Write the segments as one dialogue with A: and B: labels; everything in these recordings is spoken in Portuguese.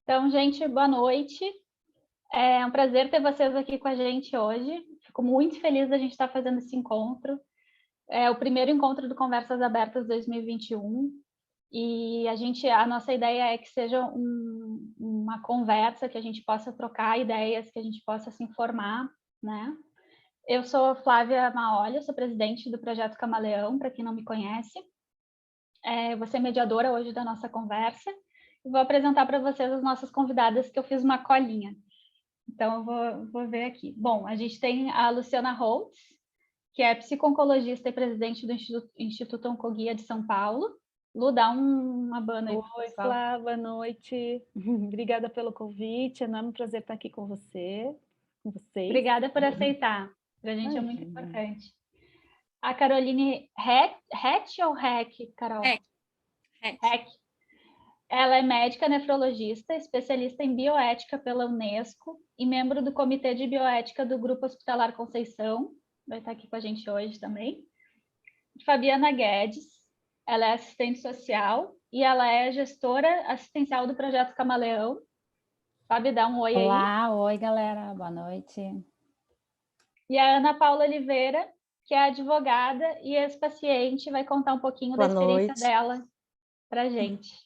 A: Então, gente, boa noite. É um prazer ter vocês aqui com a gente hoje. Fico muito feliz da gente estar fazendo esse encontro. É o primeiro encontro do Conversas Abertas 2021. E a nossa ideia é que seja uma conversa, que a gente possa trocar ideias, que a gente possa se informar, né? Eu sou Flávia Maoli, sou presidente do Projeto Camaleão, para quem não me conhece. Vou ser mediadora hoje da nossa conversa. E vou apresentar para vocês as nossas convidadas, que eu fiz uma colinha. Então, eu vou ver aqui. Bom, a gente tem a Luciana Holtz, que é psico-oncologista e presidente do Instituto Oncoguia de São Paulo. Lu, dá uma banda aí.
B: Oi, Flávia, boa noite. Obrigada pelo convite, é um enorme prazer estar aqui com vocês.
A: Obrigada por aceitar. Para a gente é muito importante. A Caroline Hatch ou Hack, Carol? Hack. Ela é médica nefrologista, especialista em bioética pela Unesco e membro do Comitê de Bioética do Grupo Hospitalar Conceição. Vai estar aqui com a gente hoje também. Fabiana Guedes, ela é assistente social e ela é gestora assistencial do Projeto Camaleão. Fabi, dá um oi aí.
C: Olá, oi galera, boa noite.
A: E a Ana Paula Oliveira, que é advogada e ex-paciente, vai contar um pouquinho da experiência dela para a gente.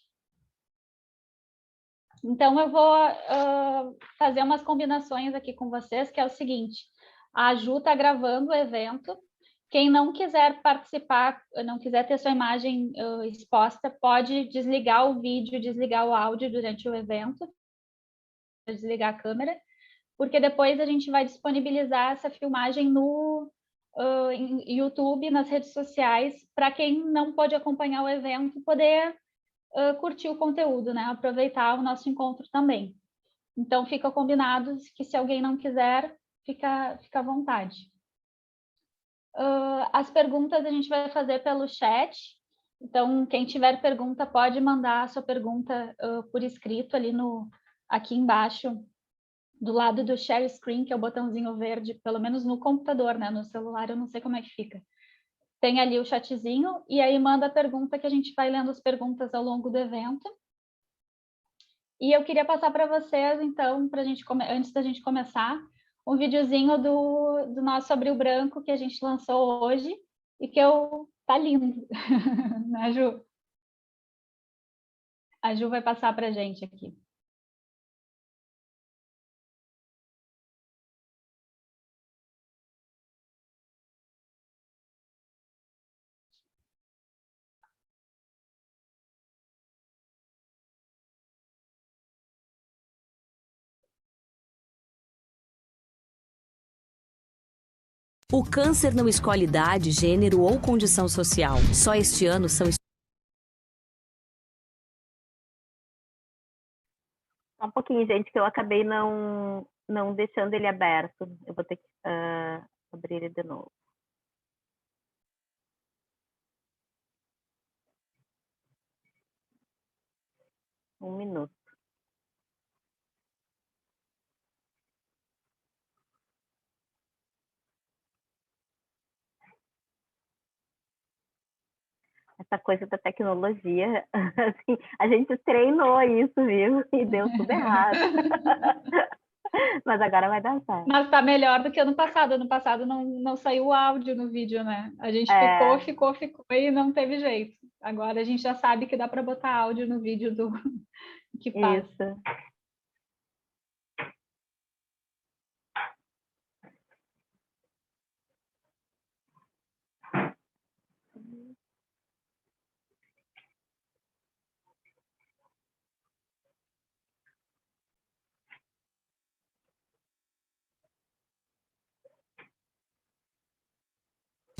A: Então, eu vou fazer umas combinações aqui com vocês, que é o seguinte: a Ju está gravando o evento. Quem não quiser participar, não quiser ter sua imagem exposta, pode desligar o vídeo, desligar o áudio durante o evento, desligar a câmera, porque depois a gente vai disponibilizar essa filmagem no YouTube, nas redes sociais, para quem não pôde acompanhar o evento poder curtir o conteúdo, né? Aproveitar o nosso encontro também. Então, fica combinado que se alguém não quiser, fica à vontade. As perguntas a gente vai fazer pelo chat. Então, quem tiver pergunta, pode mandar a sua pergunta por escrito ali aqui embaixo, do lado do share screen, que é o botãozinho verde, pelo menos no computador, né? No celular eu não sei como é que fica. Tem ali o chatzinho, e aí manda a pergunta, que a gente vai lendo as perguntas ao longo do evento. E eu queria passar para vocês, então, antes da gente começar, um videozinho do nosso Abril Branco, que a gente lançou hoje, e que tá lindo, né, Ju? A Ju vai passar para a gente aqui.
D: O câncer não escolhe idade, gênero ou condição social. Só este ano são...
E: Só um pouquinho, gente, que eu acabei não deixando ele aberto. Eu vou ter que abrir ele de novo. Um minuto. Essa coisa da tecnologia, assim, a gente treinou isso, viu? E deu tudo errado. Mas agora vai dar certo.
A: Mas tá melhor do que ano passado. Ano passado não saiu o áudio no vídeo, né? A gente ficou e não teve jeito. Agora a gente já sabe que dá para botar áudio no vídeo do que passa.
E: Isso.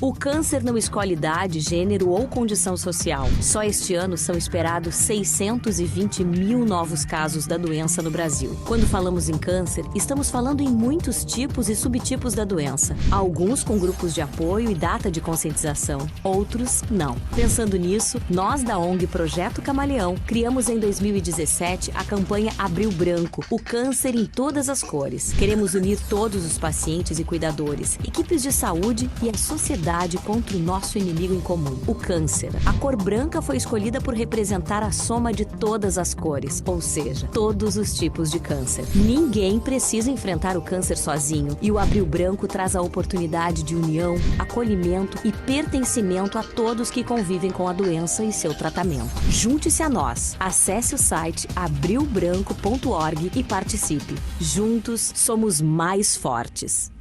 D: O câncer não escolhe idade, gênero ou condição social. Só este ano são esperados 620 mil novos casos da doença no Brasil. Quando falamos em câncer, estamos falando em muitos tipos e subtipos da doença. Alguns com grupos de apoio e data de conscientização, outros não. Pensando nisso, nós da ONG Projeto Camaleão criamos em 2017 a campanha Abril Branco, o câncer em todas as cores. Queremos unir todos os pacientes e cuidadores, equipes de saúde e a sociedade humanidade contra o nosso inimigo em comum, o câncer. A cor branca foi escolhida por representar a soma de todas as cores, ou seja, todos os tipos de câncer. Ninguém precisa enfrentar o câncer sozinho e o Abril Branco traz a oportunidade de união, acolhimento e pertencimento a todos que convivem com a doença e seu tratamento. Junte-se a nós. Acesse o site abrilbranco.org e participe. Juntos somos mais fortes.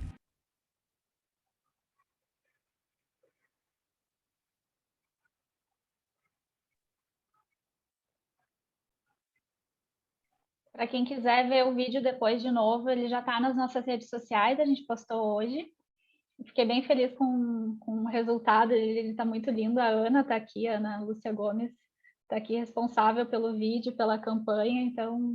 A: Para quem quiser ver o vídeo depois de novo, ele já está nas nossas redes sociais, a gente postou hoje. Fiquei bem feliz com o resultado, ele está muito lindo. A Ana está aqui, a Ana Lúcia Gomes está aqui responsável pelo vídeo, pela campanha, então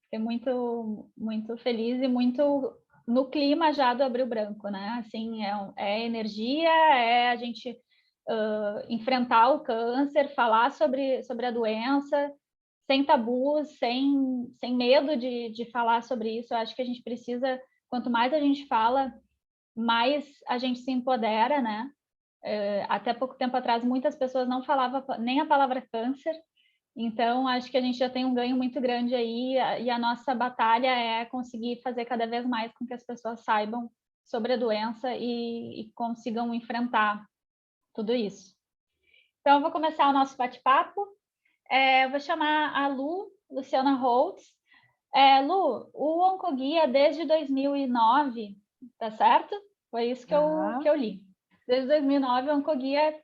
A: fiquei muito, muito feliz e muito no clima já do Abril Branco, né? Assim, é energia, é a gente enfrentar o câncer, falar sobre a doença, sem tabus, sem medo de falar sobre isso. Eu acho que a gente precisa, quanto mais a gente fala, mais a gente se empodera, né? Até pouco tempo atrás, muitas pessoas não falavam nem a palavra câncer, então acho que a gente já tem um ganho muito grande aí, e a nossa batalha é conseguir fazer cada vez mais com que as pessoas saibam sobre a doença e consigam enfrentar tudo isso. Então, eu vou começar o nosso bate-papo. Eu vou chamar a Luciana Holtz. Lu, o Oncoguia desde 2009, tá certo? Foi isso que eu li. Desde 2009, o Oncoguia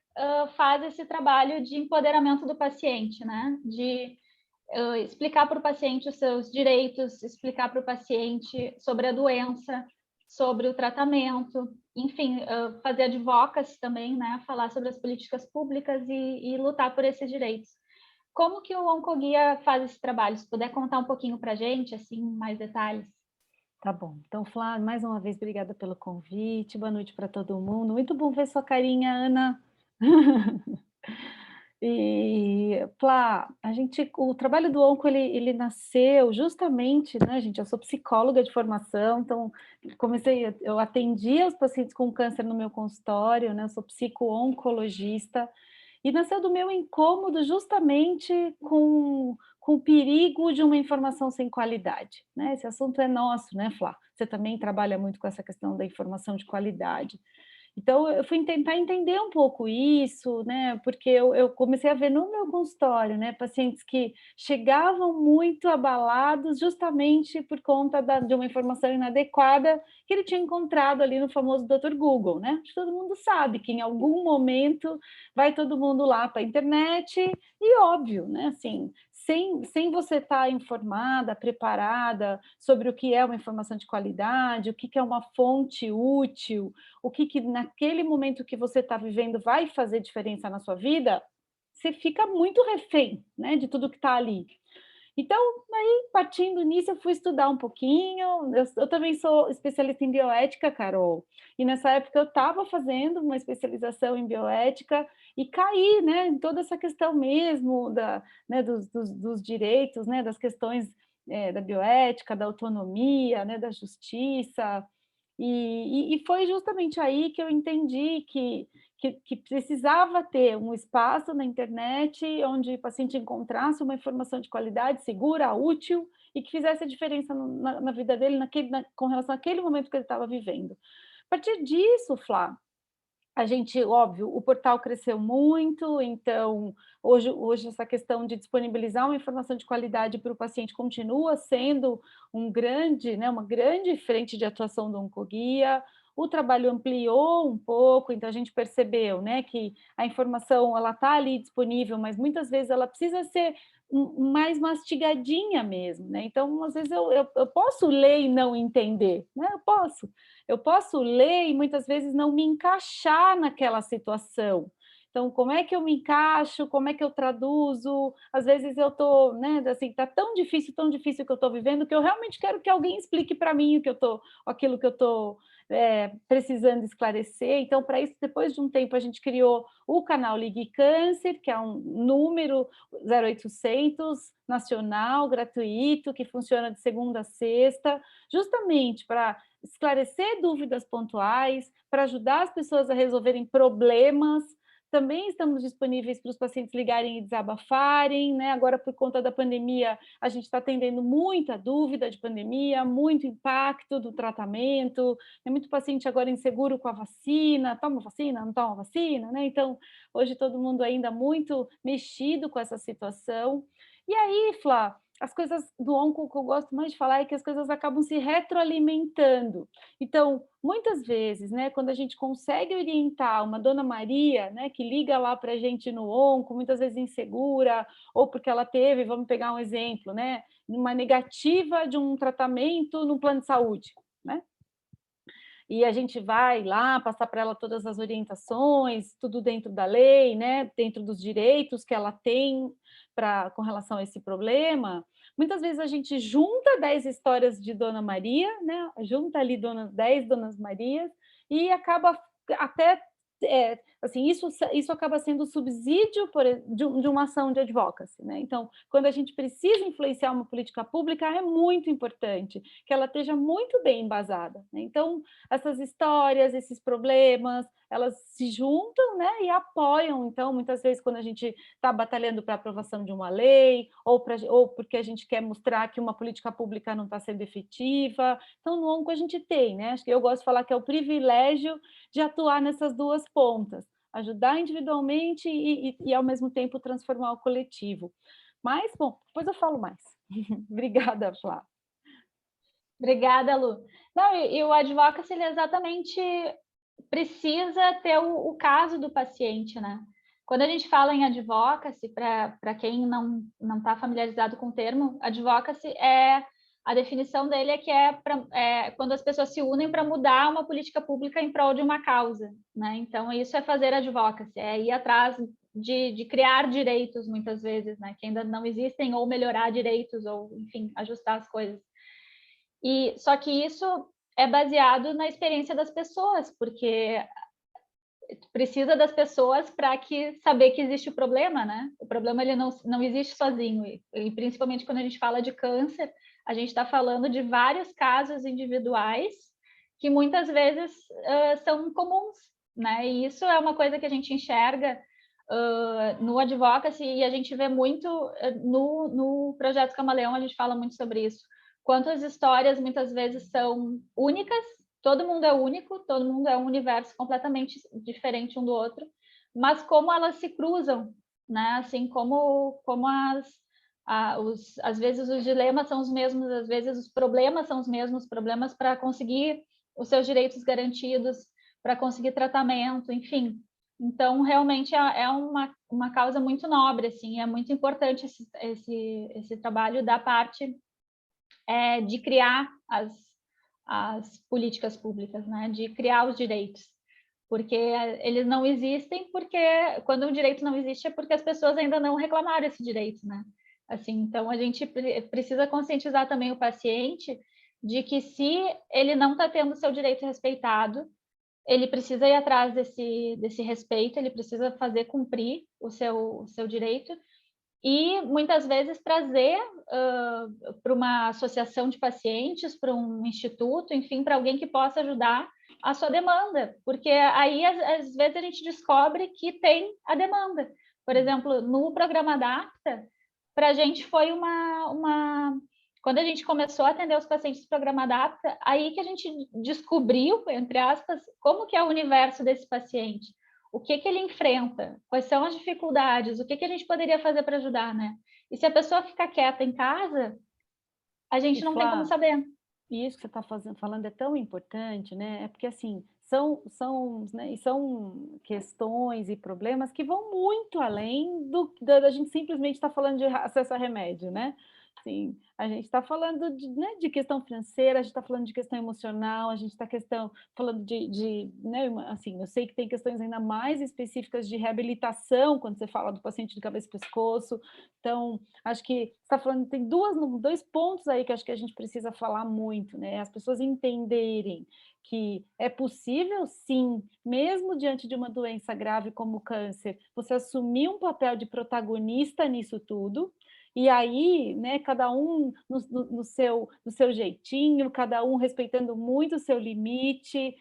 A: faz esse trabalho de empoderamento do paciente, né? De explicar para o paciente os seus direitos, explicar para o paciente sobre a doença, sobre o tratamento, enfim, fazer advocacy também, né? Falar sobre as políticas públicas e lutar por esses direitos. Como que o Oncoguia faz esse trabalho? Se puder contar um pouquinho para a gente, assim, mais detalhes.
B: Tá bom. Então, Flá, mais uma vez, obrigada pelo convite. Boa noite para todo mundo. Muito bom ver sua carinha, Ana. E, Flá, o trabalho do Onco, ele nasceu justamente, né, gente? Eu sou psicóloga de formação, então eu atendia os pacientes com câncer no meu consultório, né? Eu sou psico-oncologista. E nasceu do meu incômodo justamente com o perigo de uma informação sem qualidade, né? Esse assunto é nosso, né, Flá? Você também trabalha muito com essa questão da informação de qualidade. Então, eu fui tentar entender um pouco isso, né? Porque eu comecei a ver no meu consultório, né, pacientes que chegavam muito abalados justamente por conta de uma informação inadequada que ele tinha encontrado ali no famoso Dr. Google, né? Todo mundo sabe que em algum momento vai todo mundo lá para a internet e óbvio, né? Assim, sem você estar informada, preparada sobre o que é uma informação de qualidade, o que é uma fonte útil, o que naquele momento que você está vivendo vai fazer diferença na sua vida, você fica muito refém, né, de tudo que está ali. Então, aí, partindo nisso, eu fui estudar um pouquinho. Eu também sou especialista em bioética, Carol, e nessa época eu estava fazendo uma especialização em bioética e caí, né, em toda essa questão mesmo né, dos direitos, né, das questões da bioética, da autonomia, né, da justiça. E foi justamente aí que eu entendi que precisava ter um espaço na internet onde o paciente encontrasse uma informação de qualidade, segura, útil e que fizesse a diferença na vida dele com relação àquele momento que ele estava vivendo. A partir disso, Flá, a gente, óbvio, o portal cresceu muito, então hoje essa questão de disponibilizar uma informação de qualidade para o paciente continua sendo uma grande frente de atuação do Oncoguia. O trabalho ampliou um pouco, então a gente percebeu, né, que a informação ela está ali disponível, mas muitas vezes ela precisa ser mais mastigadinha mesmo, né? Então, às vezes eu posso ler e não entender, né? Eu posso ler e muitas vezes não me encaixar naquela situação. Então, como é que eu me encaixo? Como é que eu traduzo? Às vezes eu estou, né, assim, está tão difícil o que eu estou vivendo, que eu realmente quero que alguém explique para mim aquilo que eu estou precisando esclarecer. Então, para isso, depois de um tempo, a gente criou o canal Ligue Câncer, que é um número 0800 nacional, gratuito, que funciona de segunda a sexta, justamente para esclarecer dúvidas pontuais, para ajudar as pessoas a resolverem problemas. Também estamos disponíveis para os pacientes ligarem e desabafarem, né? Agora, por conta da pandemia, a gente está atendendo muita dúvida de pandemia, muito impacto do tratamento, tem muito paciente agora inseguro com a vacina, toma vacina, não toma vacina, né? Então, hoje todo mundo ainda muito mexido com essa situação. E aí, Flá, as coisas do onco que eu gosto mais de falar é que as coisas acabam se retroalimentando. Então, muitas vezes, né, quando a gente consegue orientar uma Dona Maria, né, que liga lá para a gente no onco, muitas vezes insegura, ou porque ela teve, vamos pegar um exemplo, né, uma negativa de um tratamento no plano de saúde, né? E a gente vai lá passar para ela todas as orientações, tudo dentro da lei, né, dentro dos direitos que ela tem com relação a esse problema. Muitas vezes a gente junta 10 histórias de Dona Maria, né, junta ali 10 Donas Marias, e acaba até, assim, isso acaba sendo subsídio de uma ação de advocacy, né? Então, quando a gente precisa influenciar uma política pública, é muito importante que ela esteja muito bem embasada, né? Então, essas histórias, esses problemas, elas se juntam, né, e apoiam. Então, muitas vezes, quando a gente está batalhando para a aprovação de uma lei, ou porque a gente quer mostrar que uma política pública não está sendo efetiva. Então, no ONCO a gente tem, né? Acho que eu gosto de falar que é o privilégio de atuar nessas duas pontas, ajudar individualmente e ao mesmo tempo, transformar o coletivo. Mas, bom, depois eu falo mais. Obrigada, Flá.
A: Obrigada, Lu. Não, e o advocacy, ele exatamente precisa ter o caso do paciente, né? Quando a gente fala em advocacy, para quem não está familiarizado com o termo, advocacy a definição dele é quando as pessoas se unem para mudar uma política pública em prol de uma causa, né? Então, isso é fazer advocacy, é ir atrás de criar direitos, muitas vezes, né? Que ainda não existem, ou melhorar direitos, ou, enfim, ajustar as coisas. Só que isso é baseado na experiência das pessoas, porque precisa das pessoas para saber que existe o problema, né? O problema ele não existe sozinho, e principalmente quando a gente fala de câncer, a gente está falando de vários casos individuais que muitas vezes são comuns, né? E isso é uma coisa que a gente enxerga no advocacy, e a gente vê muito no Projeto Camaleão, a gente fala muito sobre isso. Quantas histórias muitas vezes são únicas, todo mundo é único, todo mundo é um universo completamente diferente um do outro, mas como elas se cruzam, né? Assim, como às vezes os dilemas são os mesmos, às vezes os problemas são os mesmos, problemas para conseguir os seus direitos garantidos, para conseguir tratamento, enfim. Então, realmente é uma causa muito nobre, assim, é muito importante esse trabalho da parte de criar as políticas públicas, né? De criar os direitos, porque eles não existem, porque quando o direito não existe é porque as pessoas ainda não reclamaram esse direito, né? Assim, então a gente precisa conscientizar também o paciente de que se ele não está tendo seu direito respeitado, ele precisa ir atrás desse respeito, ele precisa fazer cumprir o seu direito, e muitas vezes trazer para uma associação de pacientes, para um instituto, enfim, para alguém que possa ajudar a sua demanda, porque aí às vezes a gente descobre que tem a demanda. Por exemplo, no programa Adapta, para a gente foi quando a gente começou a atender os pacientes do programa Adapta, aí que a gente descobriu, entre aspas, como que é o universo desse paciente. O que ele enfrenta, quais são as dificuldades, o que a gente poderia fazer para ajudar, né? E se a pessoa ficar quieta em casa, a gente não tem como saber.
B: E isso que você está falando é tão importante, né? É porque, assim, são questões e problemas que vão muito além da gente simplesmente estar falando de acesso a remédio, né? Sim, a gente está falando né, de questão financeira, a gente está falando de questão emocional, a gente está falando né, assim, eu sei que tem questões ainda mais específicas de reabilitação, quando você fala do paciente de cabeça e pescoço, então, acho que você está falando, tem dois pontos aí que acho que a gente precisa falar muito, né, as pessoas entenderem que é possível, sim, mesmo diante de uma doença grave como o câncer, você assumir um papel de protagonista nisso tudo, e aí, né, cada um no seu jeitinho, cada um respeitando muito o seu limite,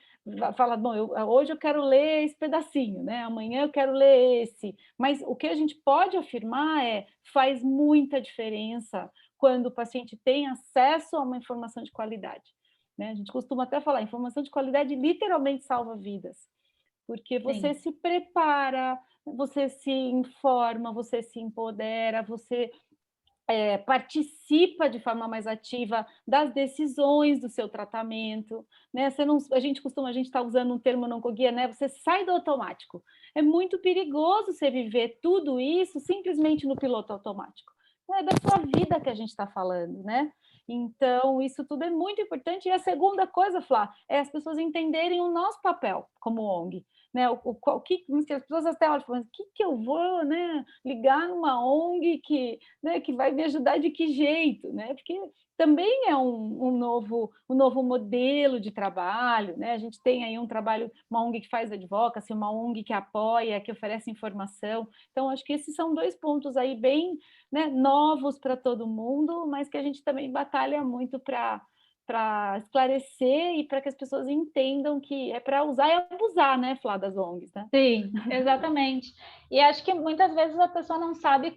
B: fala, bom, hoje eu quero ler esse pedacinho, né? Amanhã eu quero ler esse. Mas o que a gente pode afirmar faz muita diferença quando o paciente tem acesso a uma informação de qualidade. Né? A gente costuma até falar, informação de qualidade literalmente salva vidas, porque você
A: Sim.
B: se prepara, você se informa, você se empodera, você participa de forma mais ativa das decisões do seu tratamento, né? A gente está usando um termo não coguia, né? Você sai do automático. É muito perigoso você viver tudo isso simplesmente no piloto automático. É da sua vida que a gente está falando, né? Então, isso tudo é muito importante. E a segunda coisa, Flá, é as pessoas entenderem o nosso papel como ONG. Né? As pessoas até olham e falam, o que eu vou, né, ligar numa ONG né, que vai me ajudar de que jeito, né? Porque também é um novo modelo de trabalho, né? A gente tem aí um trabalho, uma ONG que faz advocacy, uma ONG que apoia, que oferece informação. Então, acho que esses são dois pontos aí bem, né, novos para todo mundo, mas que a gente também batalha muito para esclarecer e para que as pessoas entendam que é para usar e abusar, né, Flá, das ONGs, né?
A: Sim, exatamente. E acho que muitas vezes a pessoa não sabe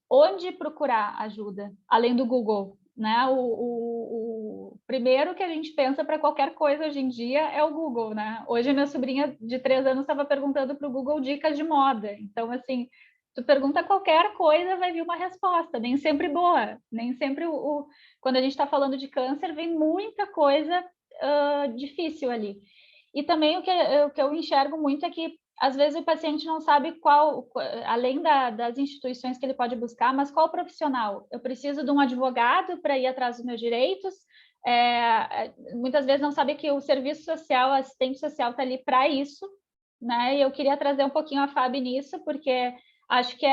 A: onde procurar ajuda, além do Google, né? O primeiro que a gente pensa para qualquer coisa hoje em dia é o Google, né? Hoje a minha sobrinha de 3 anos estava perguntando para o Google dicas de moda. Então, assim, tu pergunta qualquer coisa, vai vir uma resposta, nem sempre boa, nem sempre quando a gente está falando de câncer, vem muita coisa difícil ali. E também o que eu enxergo muito é que às vezes o paciente não sabe além das instituições que ele pode buscar, mas qual profissional? Eu preciso de um advogado para ir atrás dos meus direitos. Muitas vezes não sabe que o serviço social, a assistente social está ali para isso, né? E eu queria trazer um pouquinho a Fábio nisso, porque acho que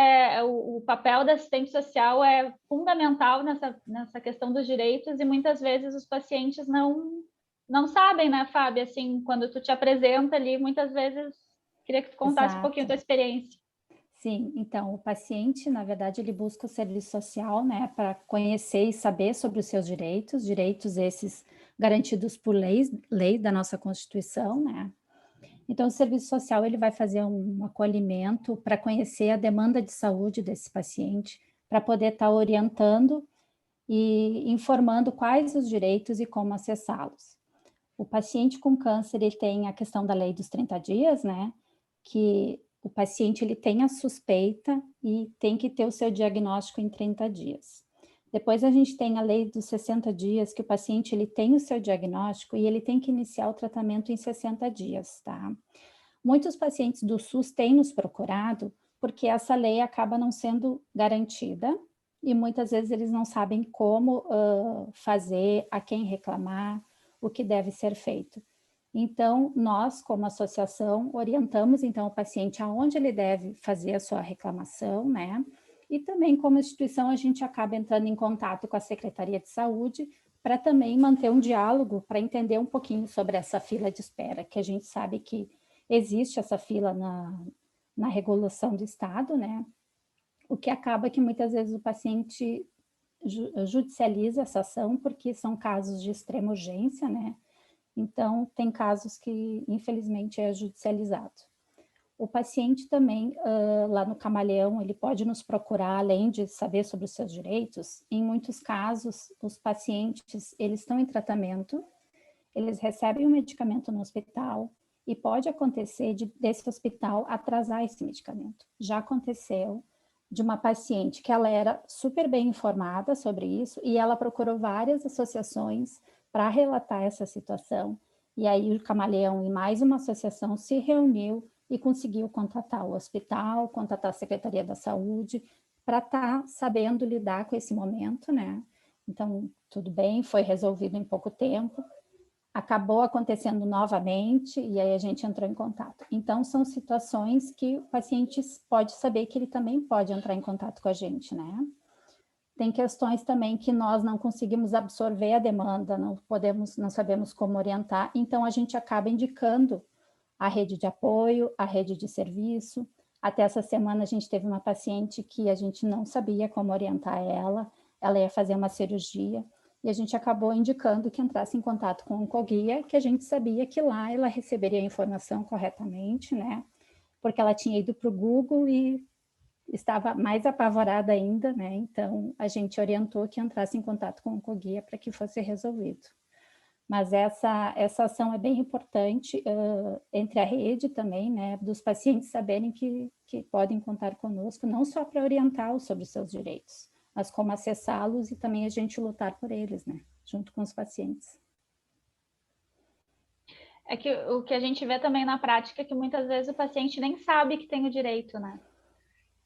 A: o papel da assistente social é fundamental nessa questão dos direitos e muitas vezes os pacientes não sabem, né, Fábio? Assim, quando tu te apresenta ali, muitas vezes queria que tu contasse um pouquinho a tua
C: Exato.
A: experiência.
C: Sim, então o paciente, na verdade, ele busca o serviço social, né, para conhecer e saber sobre os seus direitos esses garantidos por lei da nossa Constituição, né? Então o serviço social ele vai fazer um acolhimento para conhecer a demanda de saúde desse paciente, para poder estar orientando e informando quais os direitos e como acessá-los. O paciente com câncer, ele tem a questão da lei dos 30 dias, né? Que o paciente ele tem a suspeita e tem que ter o seu diagnóstico em 30 dias. Depois a gente tem a lei dos 60 dias, que o paciente ele tem o seu diagnóstico e ele tem que iniciar o tratamento em 60 dias, tá? Muitos pacientes do SUS têm nos procurado porque essa lei acaba não sendo garantida e muitas vezes eles não sabem como fazer, a quem reclamar, o que deve ser feito. Então, nós, como associação, orientamos então o paciente aonde ele deve fazer a sua reclamação, né? E também, como instituição, a gente acaba entrando em contato com a Secretaria de Saúde para também manter um diálogo, para entender um pouquinho sobre essa fila de espera, que a gente sabe que existe essa fila na regulação do Estado, né? O que acaba que muitas vezes o paciente judicializa essa ação, porque são casos de extrema urgência, né? Então, tem casos que, infelizmente, é judicializado. O paciente também, lá no Camaleão, ele pode nos procurar, além de saber sobre os seus direitos. Em muitos casos, os pacientes, eles estão em tratamento, eles recebem o medicamento no hospital e pode acontecer desse hospital atrasar esse medicamento. Já aconteceu de uma paciente que ela era super bem informada sobre isso e ela procurou várias associações para relatar essa situação. E aí o Camaleão e mais uma associação se reuniu e conseguiu contatar o hospital, contatar a Secretaria da Saúde, para estar sabendo lidar com esse momento, né? Então, tudo bem, foi resolvido em pouco tempo, acabou acontecendo novamente, e aí a gente entrou em contato. Então, são situações que o paciente pode saber que ele também pode entrar em contato com a gente, né? Tem questões também que nós não conseguimos absorver a demanda, não sabemos como orientar, então a gente acaba indicando a rede de apoio, a rede de serviço. Até essa semana a gente teve uma paciente que a gente não sabia como orientar ela ia fazer uma cirurgia, e a gente acabou indicando que entrasse em contato com o Oncoguia, que a gente sabia que lá ela receberia a informação corretamente, né? Porque ela tinha ido para o Google e estava mais apavorada ainda, né? Então, a gente orientou que entrasse em contato com o Oncoguia para que fosse resolvido. Mas essa ação é bem importante entre a rede também, né? Dos pacientes saberem que podem contar conosco, não só para orientá-los sobre os seus direitos, mas como acessá-los e também a gente lutar por eles, né? Junto com os pacientes.
A: É que o que a gente vê também na prática é que muitas vezes o paciente nem sabe que tem o direito, né?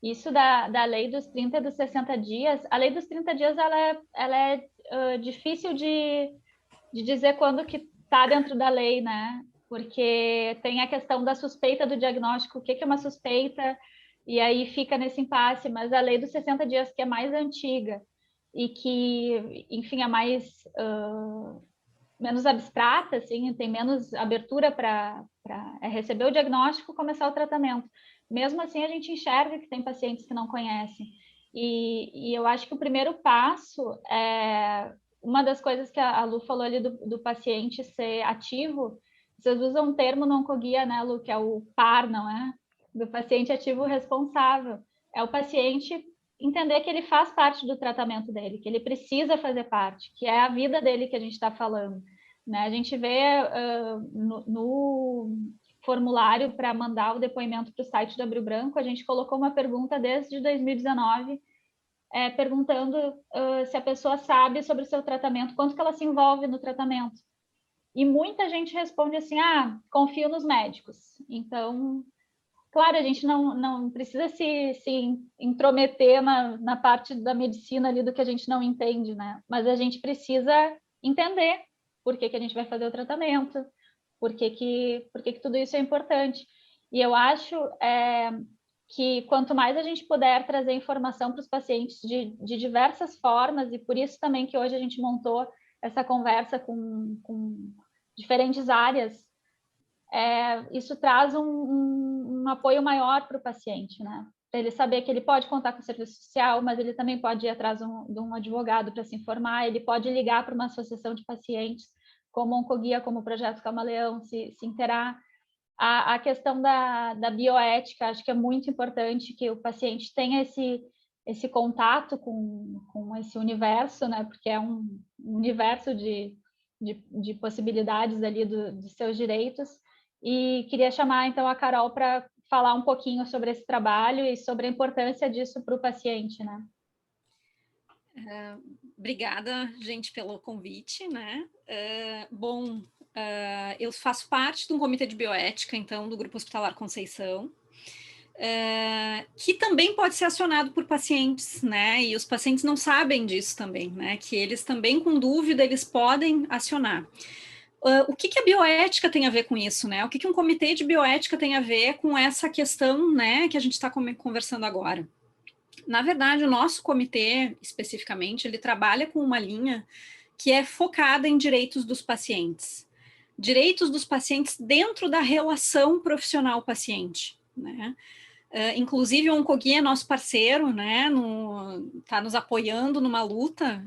A: Isso da lei dos 30 e dos 60 dias, a lei dos 30 dias ela é difícil de dizer quando que está dentro da lei, né? Porque tem a questão da suspeita do diagnóstico, o que é uma suspeita, e aí fica nesse impasse, mas a lei dos 60 dias, que é mais antiga e que, enfim, é mais menos abstrata, assim, tem menos abertura para receber o diagnóstico e começar o tratamento. Mesmo assim, a gente enxerga que tem pacientes que não conhecem. E eu acho que o primeiro passo é uma das coisas que a Lu falou ali do paciente ser ativo. Vocês usam um termo no Oncoguia, né, Lu, que é o PAR, não é? Do paciente ativo responsável. É o paciente entender que ele faz parte do tratamento dele, que ele precisa fazer parte, que é a vida dele que a gente está falando. Né? A gente vê no formulário para mandar o depoimento para o site do Abril Branco, a gente colocou uma pergunta desde 2019, perguntando se a pessoa sabe sobre o seu tratamento, quanto que ela se envolve no tratamento. E muita gente responde assim, confio nos médicos. Então, claro, a gente não precisa se intrometer na parte da medicina ali do que a gente não entende, né? Mas a gente precisa entender por que a gente vai fazer o tratamento, por que tudo isso é importante. E eu acho que quanto mais a gente puder trazer informação para os pacientes de diversas formas, e por isso também que hoje a gente montou essa conversa com diferentes áreas, isso traz um apoio maior para o paciente, né? Para ele saber que ele pode contar com o serviço social, mas ele também pode ir atrás de um advogado para se informar, ele pode ligar para uma associação de pacientes, como o Oncoguia, como o Projeto Camaleão, se inteirar. A questão da bioética, acho que é muito importante que o paciente tenha esse contato com esse universo, né? Porque é um universo de possibilidades ali dos seus direitos. E queria chamar, então, a Carol para falar um pouquinho sobre esse trabalho e sobre a importância disso para o paciente, né?
F: Obrigada, gente, pelo convite, né? Eu faço parte de um comitê de bioética, então, do Grupo Hospitalar Conceição, que também pode ser acionado por pacientes, né? E os pacientes não sabem disso também, né? Que eles também, com dúvida, eles podem acionar. O que a bioética tem a ver com isso, né? O que um comitê de bioética tem a ver com essa questão, né, que a gente está conversando agora? Na verdade, o nosso comitê, especificamente, ele trabalha com uma linha que é focada em direitos dos pacientes. Direitos dos pacientes dentro da relação profissional-paciente, né? Inclusive, o Oncoguia é nosso parceiro, né? Está nos apoiando numa luta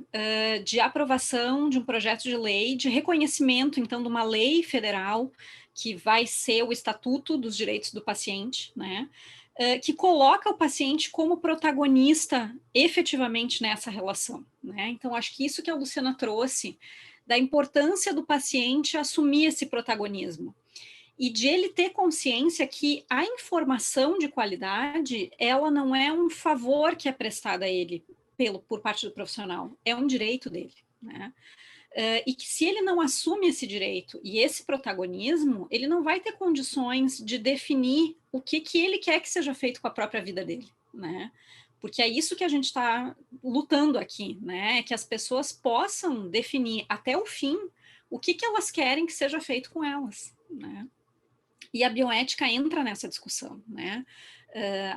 F: de aprovação de um projeto de lei, de reconhecimento, então, de uma lei federal, que vai ser o Estatuto dos Direitos do Paciente, né? Que coloca o paciente como protagonista efetivamente nessa relação, né? Então, acho que isso que a Luciana trouxe, da importância do paciente assumir esse protagonismo e de ele ter consciência que a informação de qualidade, ela não é um favor que é prestado a ele por parte do profissional, é um direito dele, né? E que se ele não assume esse direito e esse protagonismo, ele não vai ter condições de definir o que ele quer que seja feito com a própria vida dele, né? porque é isso que a gente está lutando aqui, né? Que as pessoas possam definir até o fim o que elas querem que seja feito com elas, né? E a bioética entra nessa discussão, né?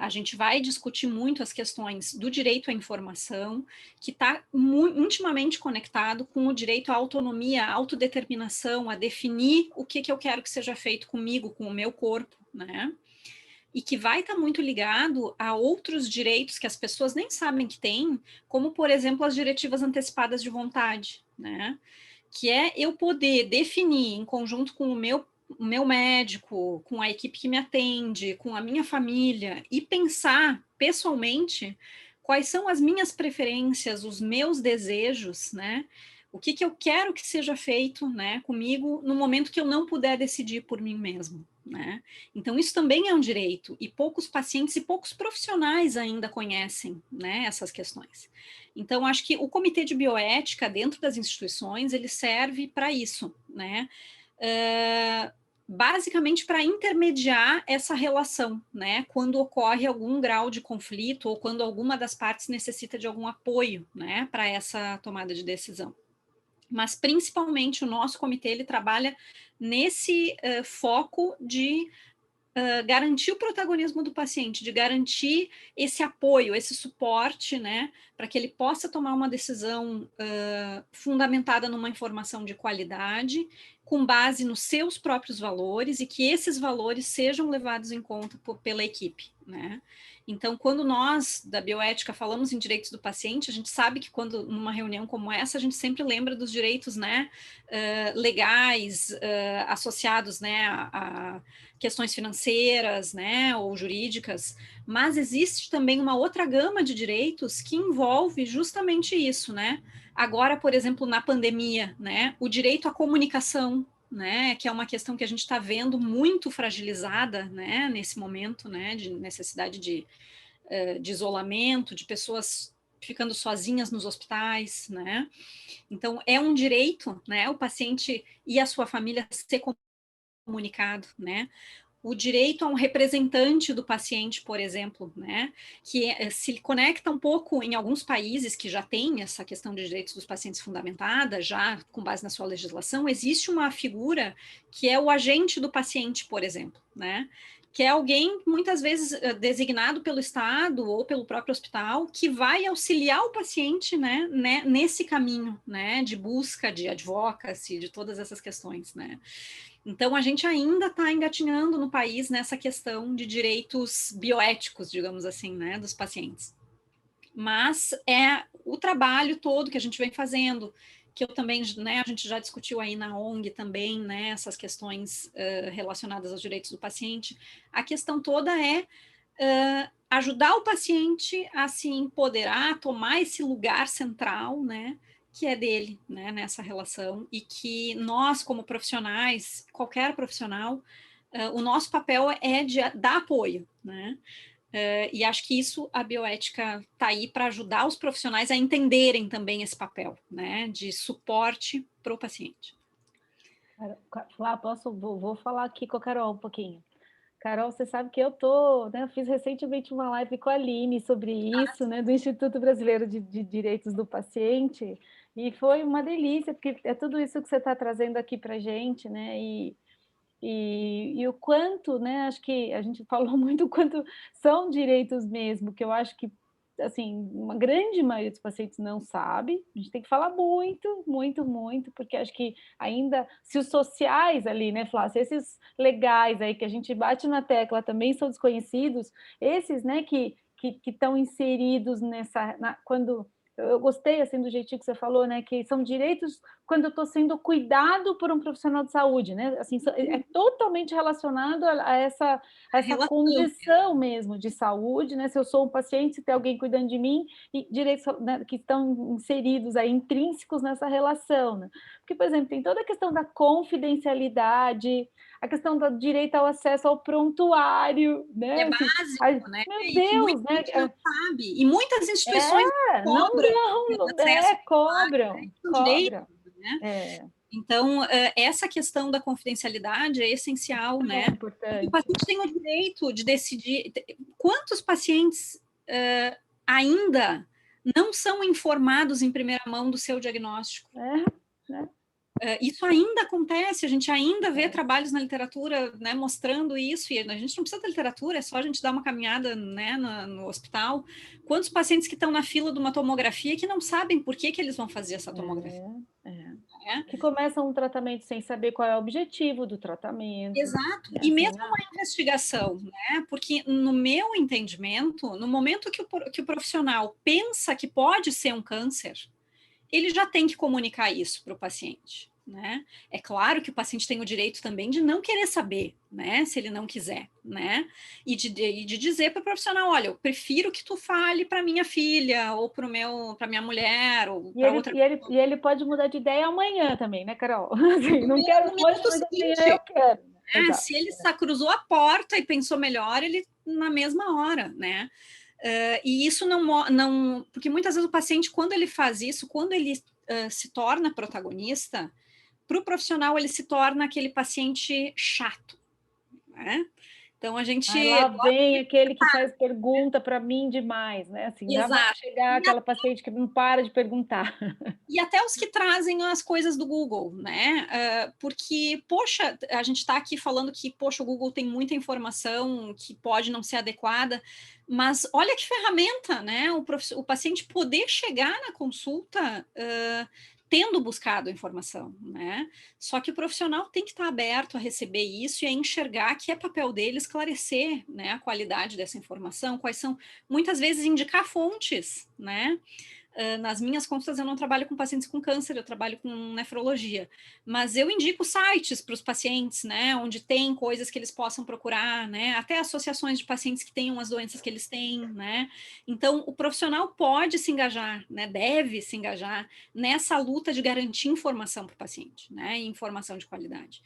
F: A gente vai discutir muito as questões do direito à informação, que está intimamente conectado com o direito à autonomia, à autodeterminação, a definir o que eu quero que seja feito comigo, com o meu corpo, né? E que vai estar muito ligado a outros direitos que as pessoas nem sabem que têm, como, por exemplo, as diretivas antecipadas de vontade, né? Que é eu poder definir, em conjunto com o meu médico, com a equipe que me atende, com a minha família, e pensar pessoalmente quais são as minhas preferências, os meus desejos, né? O que eu quero que seja feito, né, comigo no momento que eu não puder decidir por mim mesmo, né? Então isso também é um direito, e poucos pacientes e poucos profissionais ainda conhecem, né, essas questões. Então acho que o comitê de bioética dentro das instituições, ele serve para isso, né? Basicamente para intermediar essa relação, né, quando ocorre algum grau de conflito ou quando alguma das partes necessita de algum apoio, né, para essa tomada de decisão. Mas principalmente o nosso comitê, ele trabalha nesse foco de garantir o protagonismo do paciente, de garantir esse apoio, esse suporte, né, para que ele possa tomar uma decisão fundamentada numa informação de qualidade, com base nos seus próprios valores, e que esses valores sejam levados em conta pela equipe, né? Então, quando nós, da bioética, falamos em direitos do paciente, a gente sabe que quando, numa reunião como essa, a gente sempre lembra dos direitos, né, legais, associados, né, a questões financeiras, né, ou jurídicas, mas existe também uma outra gama de direitos que envolve justamente isso, né? Agora, por exemplo, na pandemia, né, o direito à comunicação, né, que é uma questão que a gente está vendo muito fragilizada, né, nesse momento, né, de necessidade de isolamento, de pessoas ficando sozinhas nos hospitais, né? Então, é um direito, né, o paciente e a sua família ser comunicado, né? O direito a um representante do paciente, por exemplo, né, que se conecta um pouco em alguns países que já têm essa questão de direitos dos pacientes fundamentada, já com base na sua legislação, existe uma figura que é o agente do paciente, por exemplo, né, que é alguém, muitas vezes, designado pelo Estado ou pelo próprio hospital, que vai auxiliar o paciente, né, nesse caminho, né, de busca de advocacy, de todas essas questões, né. Então, a gente ainda está engatinhando no país nessa questão de direitos bioéticos, digamos assim, né, dos pacientes. Mas é o trabalho todo que a gente vem fazendo, que eu também, né, a gente já discutiu aí na ONG também, né, essas questões relacionadas aos direitos do paciente. A questão toda é ajudar o paciente a se empoderar, a tomar esse lugar central, né, que é dele, né, nessa relação, e que nós, como profissionais, qualquer profissional, o nosso papel é de dar apoio, né, e acho que isso, a bioética está aí para ajudar os profissionais a entenderem também esse papel, né, de suporte para o paciente.
B: Flá, vou falar aqui com a Carol um pouquinho. Carol, você sabe que eu fiz recentemente uma live com a Aline sobre isso, né, do Instituto Brasileiro de Direitos do Paciente, e foi uma delícia, porque é tudo isso que você está trazendo aqui para a gente, né, e o quanto, né, acho que a gente falou muito o quanto são direitos mesmo, que eu acho que, assim, uma grande maioria dos pacientes não sabe, a gente tem que falar muito, muito, muito, porque acho que ainda, se os sociais ali, né, Flá, se esses legais aí que a gente bate na tecla também são desconhecidos, esses, né, que estão inseridos quando... Eu gostei, assim, do jeitinho que você falou, né, que são direitos quando eu estou sendo cuidado por um profissional de saúde, né, assim, é totalmente relacionado a essa condição mesmo de saúde, né, se eu sou um paciente, se tem alguém cuidando de mim, e direitos, né, que estão inseridos aí, intrínsecos nessa relação, né, porque, por exemplo, tem toda a questão da confidencialidade, a questão do direito ao acesso ao prontuário, né?
F: É básico, né?
B: Meu Deus,
F: muita gente não sabe. E muitas instituições
B: cobram.
F: Né? Então, essa questão da confidencialidade é essencial, né?
B: Importante.
F: O paciente tem o direito de decidir. Quantos pacientes ainda não são informados em primeira mão do seu diagnóstico. Isso ainda acontece, a gente ainda vê trabalhos na literatura, né, mostrando isso, e a gente não precisa da literatura, é só a gente dar uma caminhada, né, no hospital. Quantos pacientes que estão na fila de uma tomografia que não sabem por que eles vão fazer essa tomografia?
B: Que começam um tratamento sem saber qual é o objetivo do tratamento.
F: Exato, e mesmo uma investigação, né? Porque no meu entendimento, no momento que o profissional pensa que pode ser um câncer, ele já tem que comunicar isso para o paciente, né? É claro que o paciente tem o direito também de não querer saber, né? Se ele não quiser, né? E de dizer para o profissional, olha, eu prefiro que tu fale para minha filha, ou para minha mulher, ou para outra pessoa.
B: E ele pode mudar de ideia amanhã também, né, Carol? Assim, não quero hoje, mas amanhã eu quero.
F: Se ele cruzou a porta e pensou melhor, ele na mesma hora, né? E isso não... Porque muitas vezes o paciente, quando ele faz isso, quando ele se torna protagonista, para o profissional ele se torna aquele paciente chato, né? Então a gente...
B: lá vem aquele que faz pergunta para mim demais, né? Assim, já vai chegar aquela paciente que não para de perguntar.
F: E até os que trazem as coisas do Google, né? Porque, poxa, a gente está aqui falando que, poxa, o Google tem muita informação que pode não ser adequada, mas olha que ferramenta, né? O paciente poder chegar na consulta tendo buscado informação, né? Só que o profissional tem que estar aberto a receber isso e a enxergar que é papel dele esclarecer, né, a qualidade dessa informação, quais são, muitas vezes, indicar fontes, né? Nas minhas consultas eu não trabalho com pacientes com câncer, eu trabalho com nefrologia, mas eu indico sites para os pacientes, né, onde tem coisas que eles possam procurar, né, até associações de pacientes que tenham as doenças que eles têm, né, então o profissional pode se engajar, né, deve se engajar nessa luta de garantir informação para o paciente, né, e informação de qualidade.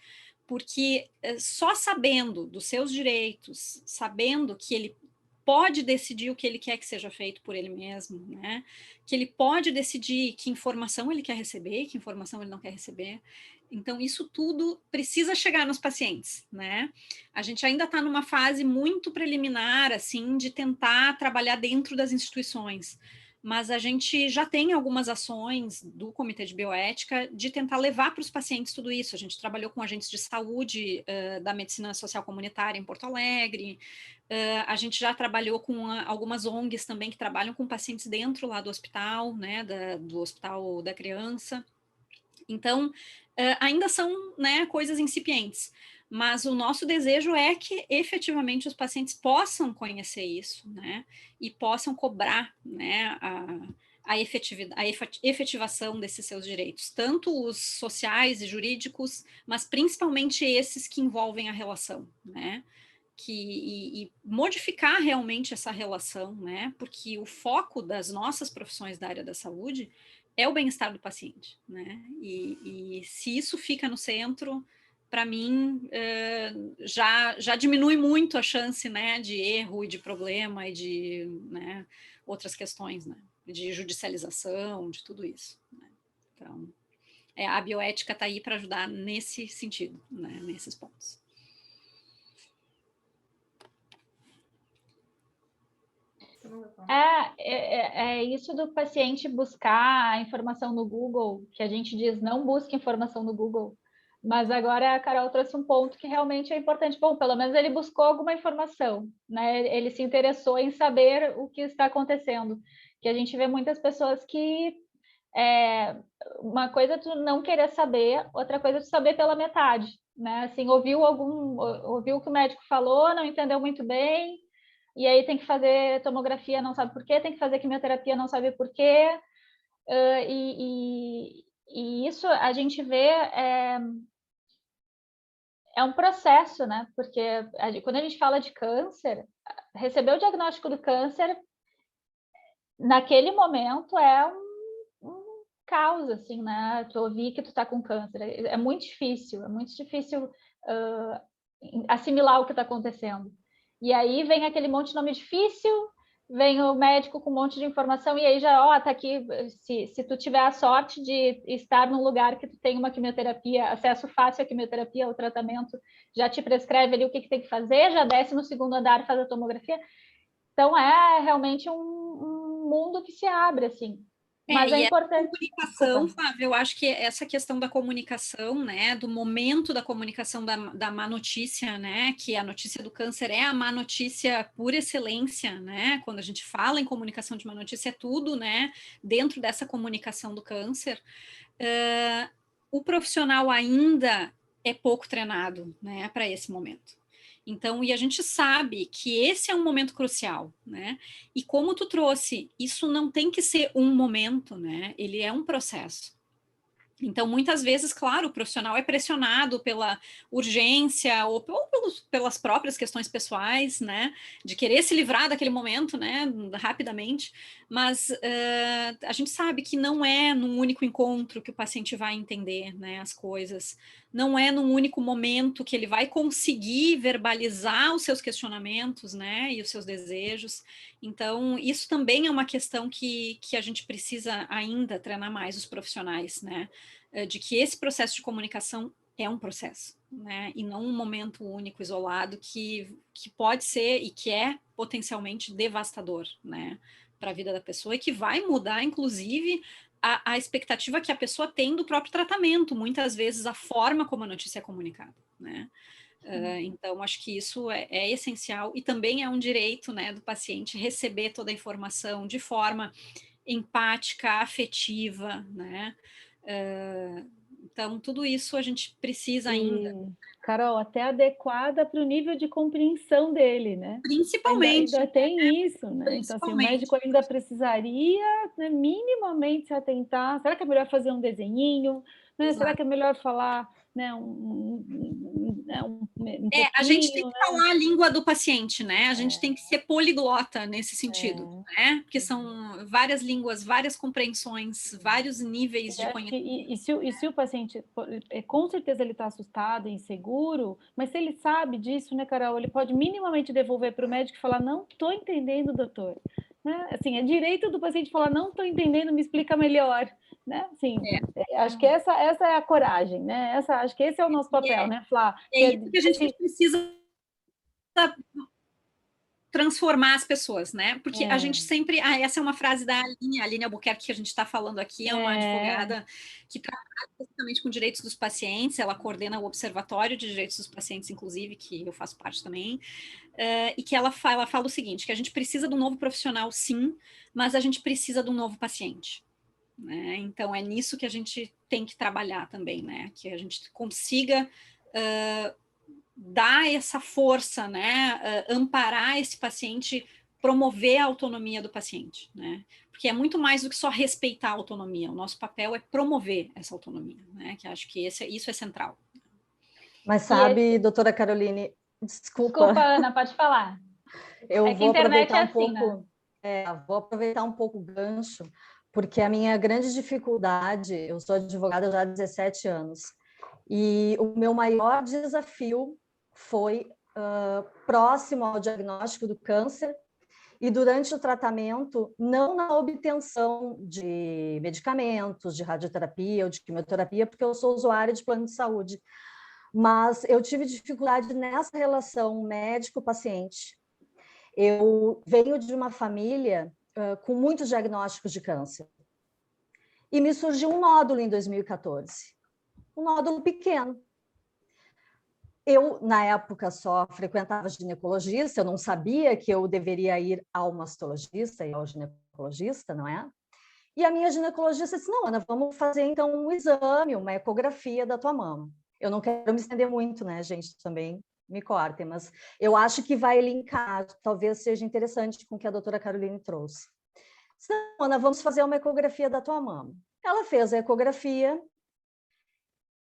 F: Porque só sabendo dos seus direitos, sabendo que ele pode decidir o que ele quer que seja feito por ele mesmo, né? Que ele pode decidir que informação ele quer receber, que informação ele não quer receber. Então, isso tudo precisa chegar nos pacientes, né? A gente ainda está numa fase muito preliminar, assim, de tentar trabalhar dentro das instituições, mas a gente já tem algumas ações do Comitê de Bioética de tentar levar para os pacientes tudo isso. A gente trabalhou com agentes de saúde da medicina social comunitária em Porto Alegre, a gente já trabalhou com algumas ONGs também que trabalham com pacientes dentro lá do hospital, né, do Hospital da Criança. Então, ainda são, né, coisas incipientes, mas o nosso desejo é que efetivamente os pacientes possam conhecer isso, né, e possam cobrar, né, a efetivação desses seus direitos, tanto os sociais e jurídicos, mas principalmente esses que envolvem a relação, né, e modificar realmente essa relação, né, porque o foco das nossas profissões da área da saúde é o bem-estar do paciente, né? E se isso fica no centro, para mim, já diminui muito a chance, né, de erro e de problema e de, né, outras questões, né, de judicialização, de tudo isso, né? Então, a bioética está aí para ajudar nesse sentido, né, nesses pontos.
A: É isso do paciente buscar a informação no Google, que a gente diz não busque informação no Google, mas agora a Carol trouxe um ponto que realmente é importante. Bom, pelo menos ele buscou alguma informação, né? Ele se interessou em saber o que está acontecendo, que a gente vê muitas pessoas que uma coisa é tu não querer saber, outra coisa é tu saber pela metade, né? Assim, ouviu o que o médico falou, não entendeu muito bem, e aí tem que fazer tomografia, não sabe por quê, tem que fazer quimioterapia, não sabe por quê, e isso a gente vê é um processo, né? Porque quando a gente fala de câncer, receber o diagnóstico do câncer, naquele momento é um caos, assim, né? Tu ouvir que tu tá com câncer, é muito difícil assimilar o que está acontecendo. E aí vem aquele monte de nome difícil, vem o médico com um monte de informação, e aí já, tá aqui, se tu tiver a sorte de estar num lugar que tu tem uma quimioterapia, acesso fácil à quimioterapia, ao tratamento, já te prescreve ali o que tem que fazer, já desce no segundo andar, faz a tomografia. Então, é realmente um mundo que se abre, assim. Mas é importante...
F: Comunicação, Flávia, eu acho que essa questão da comunicação, né, do momento da comunicação da má notícia, né, que a notícia do câncer é a má notícia por excelência, né, quando a gente fala em comunicação de má notícia, é tudo, né, dentro dessa comunicação do câncer, o profissional ainda é pouco treinado, né, para esse momento. Então, e a gente sabe que esse é um momento crucial, né? E como tu trouxe, isso não tem que ser um momento, né? Ele é um processo. Então, muitas vezes, claro, o profissional é pressionado pela urgência ou pelas próprias questões pessoais, né, de querer se livrar daquele momento, né, rapidamente, mas a gente sabe que não é num único encontro que o paciente vai entender, né, as coisas, não é num único momento que ele vai conseguir verbalizar os seus questionamentos, né, e os seus desejos. Então, isso também é uma questão que a gente precisa ainda treinar mais os profissionais, né, de que esse processo de comunicação é um processo, né, e não um momento único, isolado, que pode ser e que é potencialmente devastador, né, para a vida da pessoa e que vai mudar, inclusive, a expectativa que a pessoa tem do próprio tratamento, muitas vezes a forma como a notícia é comunicada, né. Então, acho que isso é essencial e também é um direito, né, do paciente receber toda a informação de forma empática, afetiva, né? Então, tudo isso a gente precisa ainda.
B: Carol, até adequada para o nível de compreensão dele, né?
F: Principalmente.
B: Ainda tem isso, né? Então, assim, o médico ainda precisaria, né, minimamente se atentar. Será que é melhor fazer um desenhinho? Né? Será que é melhor falar, né,
F: a gente tem
B: pouquinho,
F: que falar a língua do paciente, né? A gente tem que ser poliglota nesse sentido, né? Porque são várias línguas, várias compreensões, vários níveis de conhecimento.
B: E se o paciente, com certeza ele está assustado, inseguro, mas se ele sabe disso, né, Carol, ele pode minimamente devolver para o médico e falar, não estou entendendo, doutor. Né? Assim, é direito do paciente falar, não estou entendendo, me explica melhor. Né? Assim, acho que essa é a coragem, né? Acho que esse é o nosso papel, né, Flá?
F: É isso que a gente precisa transformar as pessoas, né? Porque a gente sempre... essa é uma frase da Aline Albuquerque, que a gente está falando aqui, é uma advogada que trabalha especificamente com direitos dos pacientes, ela coordena o Observatório de Direitos dos Pacientes, inclusive, que eu faço parte também, e que ela fala o seguinte, que a gente precisa de um novo profissional, sim, mas a gente precisa de um novo paciente. Né? Então, é nisso que a gente tem que trabalhar também, né? Que a gente consiga... dar essa força, né, amparar esse paciente, promover a autonomia do paciente, né, porque é muito mais do que só respeitar a autonomia, o nosso papel é promover essa autonomia, né, que acho que isso é central.
G: Mas sabe, doutora Caroline,
A: Desculpa, Ana, pode falar.
G: Eu vou aproveitar um pouco,
A: né?
G: Vou aproveitar um pouco o gancho, porque a minha grande dificuldade, eu sou advogada já há 17 anos, e o meu maior desafio foi próximo ao diagnóstico do câncer e durante o tratamento, não na obtenção de medicamentos, de radioterapia ou de quimioterapia, porque eu sou usuária de plano de saúde, mas eu tive dificuldade nessa relação médico-paciente. Eu venho de uma família com muitos diagnósticos de câncer e me surgiu um nódulo em 2014, um nódulo pequeno. Eu, na época, só frequentava ginecologista, eu não sabia que eu deveria ir ao mastologista e ao ginecologista, não é? E a minha ginecologista disse, não, Ana, vamos fazer então um exame, uma ecografia da tua mama. Eu não quero me estender muito, né, gente, também me cortem, mas eu acho que vai linkar, talvez seja interessante com o que a doutora Caroline trouxe. Disse, não, Ana, vamos fazer uma ecografia da tua mama. Ela fez a ecografia,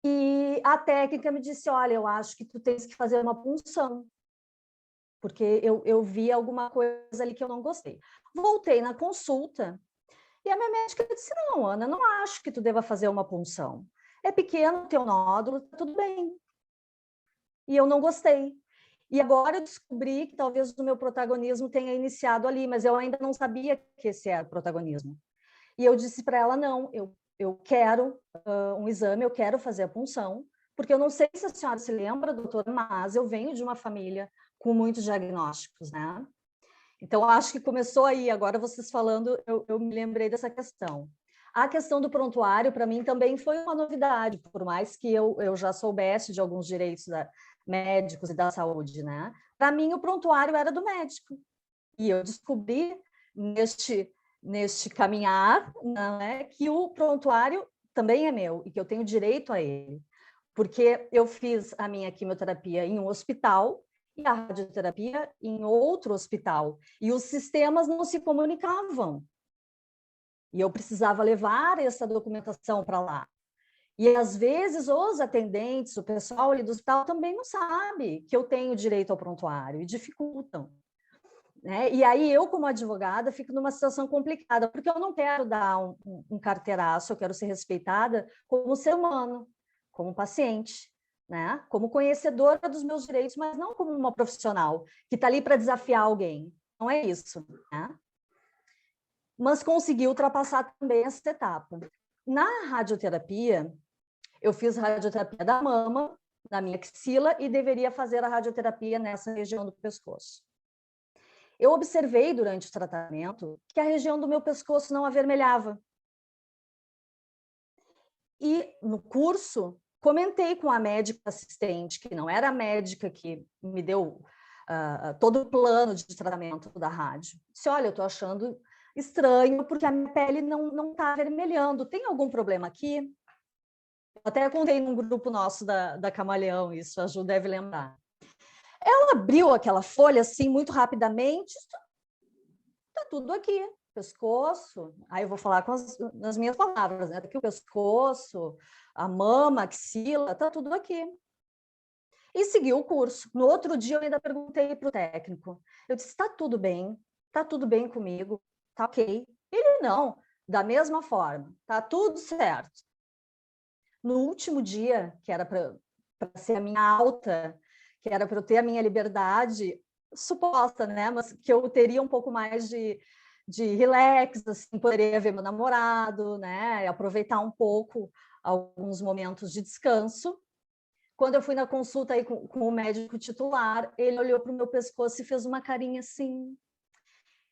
G: e a técnica me disse, olha, eu acho que tu tens que fazer uma punção, porque eu vi alguma coisa ali que eu não gostei. Voltei na consulta e a minha médica disse, não, Ana, não acho que tu deva fazer uma punção. É pequeno o teu nódulo, tá tudo bem. E eu não gostei. E agora eu descobri que talvez o meu protagonismo tenha iniciado ali, mas eu ainda não sabia que esse era o protagonismo. E eu disse para ela, não, eu quero um exame, eu quero fazer a punção, porque eu não sei se a senhora se lembra, doutora, mas eu venho de uma família com muitos diagnósticos, né? Então, acho que começou aí. Agora, vocês falando, eu me lembrei dessa questão. A questão do prontuário, para mim, também foi uma novidade, por mais que eu já soubesse de alguns direitos médicos e da saúde, né? Para mim, o prontuário era do médico. E eu descobri neste caminhar, né, que o prontuário também é meu e que eu tenho direito a ele. Porque eu fiz a minha quimioterapia em um hospital e a radioterapia em outro hospital. E os sistemas não se comunicavam. E eu precisava levar essa documentação para lá. E, às vezes, os atendentes, o pessoal ali do hospital também não sabe que eu tenho direito ao prontuário e dificultam. Né? E aí eu, como advogada, fico numa situação complicada, porque eu não quero dar um carteiraço, eu quero ser respeitada como ser humano, como paciente, né? Como conhecedora dos meus direitos, mas não como uma profissional que está ali para desafiar alguém. Não é isso, né? Mas consegui ultrapassar também essa etapa. Na radioterapia, eu fiz radioterapia da mama, na minha axila, e deveria fazer a radioterapia nessa região do pescoço. Eu observei durante o tratamento que a região do meu pescoço não avermelhava. E no curso, comentei com a médica assistente, que não era a médica que me deu todo o plano de tratamento da rádio. Disse, olha, eu estou achando estranho porque a minha pele não está avermelhando. Tem algum problema aqui? Eu até contei num grupo nosso da Camaleão, isso a Ju deve lembrar. Ela abriu aquela folha assim muito rapidamente, está tudo aqui, pescoço. Aí eu vou falar nas minhas palavras, né? Aqui o pescoço, a mama, a axila, está tudo aqui. E segui o curso. No outro dia eu ainda perguntei para o técnico. Eu disse, está tudo bem comigo, tá ok. Ele não, da mesma forma, tá tudo certo. No último dia, que era para ser a minha alta, que era para eu ter a minha liberdade suposta, né? Mas que eu teria um pouco mais de relax, assim, poderia ver meu namorado, né? Aproveitar um pouco alguns momentos de descanso. Quando eu fui na consulta aí com o médico titular, ele olhou para o meu pescoço e fez uma carinha assim.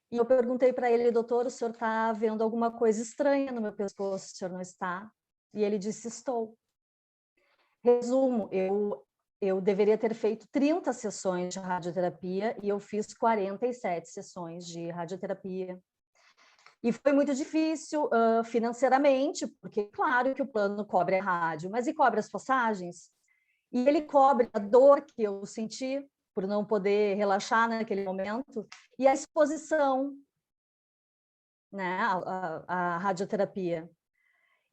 G: E eu perguntei para ele, doutor, o senhor está vendo alguma coisa estranha no meu pescoço? O senhor não está? E ele disse, estou. Resumo, eu deveria ter feito 30 sessões de radioterapia e eu fiz 47 sessões de radioterapia. E foi muito difícil financeiramente, porque claro que o plano cobre a rádio, mas e cobre as passagens? E ele cobre a dor que eu senti por não poder relaxar naquele momento e a exposição, né, à radioterapia.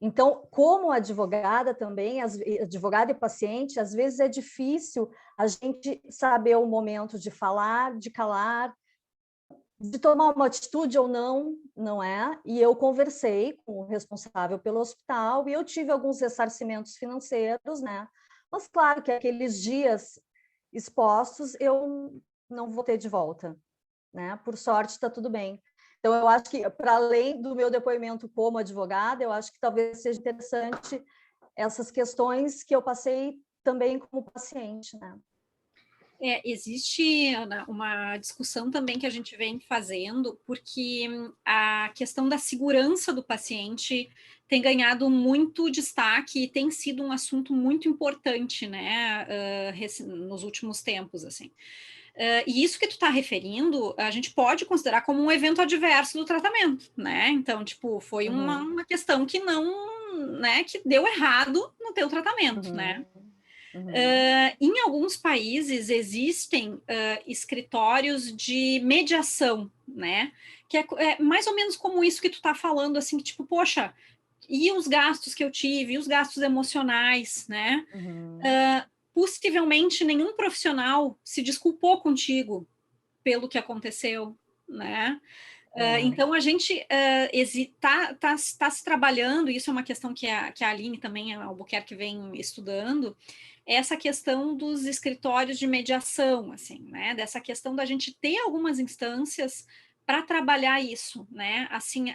G: Então, como advogada também, advogada e paciente, às vezes é difícil a gente saber o momento de falar, de calar, de tomar uma atitude ou não, não é? E eu conversei com o responsável pelo hospital e eu tive alguns ressarcimentos financeiros, né? Mas claro que aqueles dias expostos eu não vou ter de volta, né? Por sorte, está tudo bem. Então, eu acho que, para além do meu depoimento como advogada, eu acho que talvez seja interessante essas questões que eu passei também como paciente, né?
F: Existe, Ana, uma discussão também que a gente vem fazendo, porque a questão da segurança do paciente tem ganhado muito destaque e tem sido um assunto muito importante, né, nos últimos tempos, assim. E isso que tu está referindo, a gente pode considerar como um evento adverso do tratamento, né? Então, tipo, foi uma questão que não, né, que deu errado no teu tratamento, né? Em alguns países existem escritórios de mediação, né? Que é mais ou menos como isso que tu está falando, assim, que tipo, poxa, e os gastos que eu tive, e os gastos emocionais, né? Possivelmente nenhum profissional se desculpou contigo pelo que aconteceu, né? Então, a gente está se trabalhando, isso é uma questão que a Aline também, a Albuquerque, vem estudando, essa questão dos escritórios de mediação, assim, né? Dessa questão da gente ter algumas instâncias para trabalhar isso, né? Assim,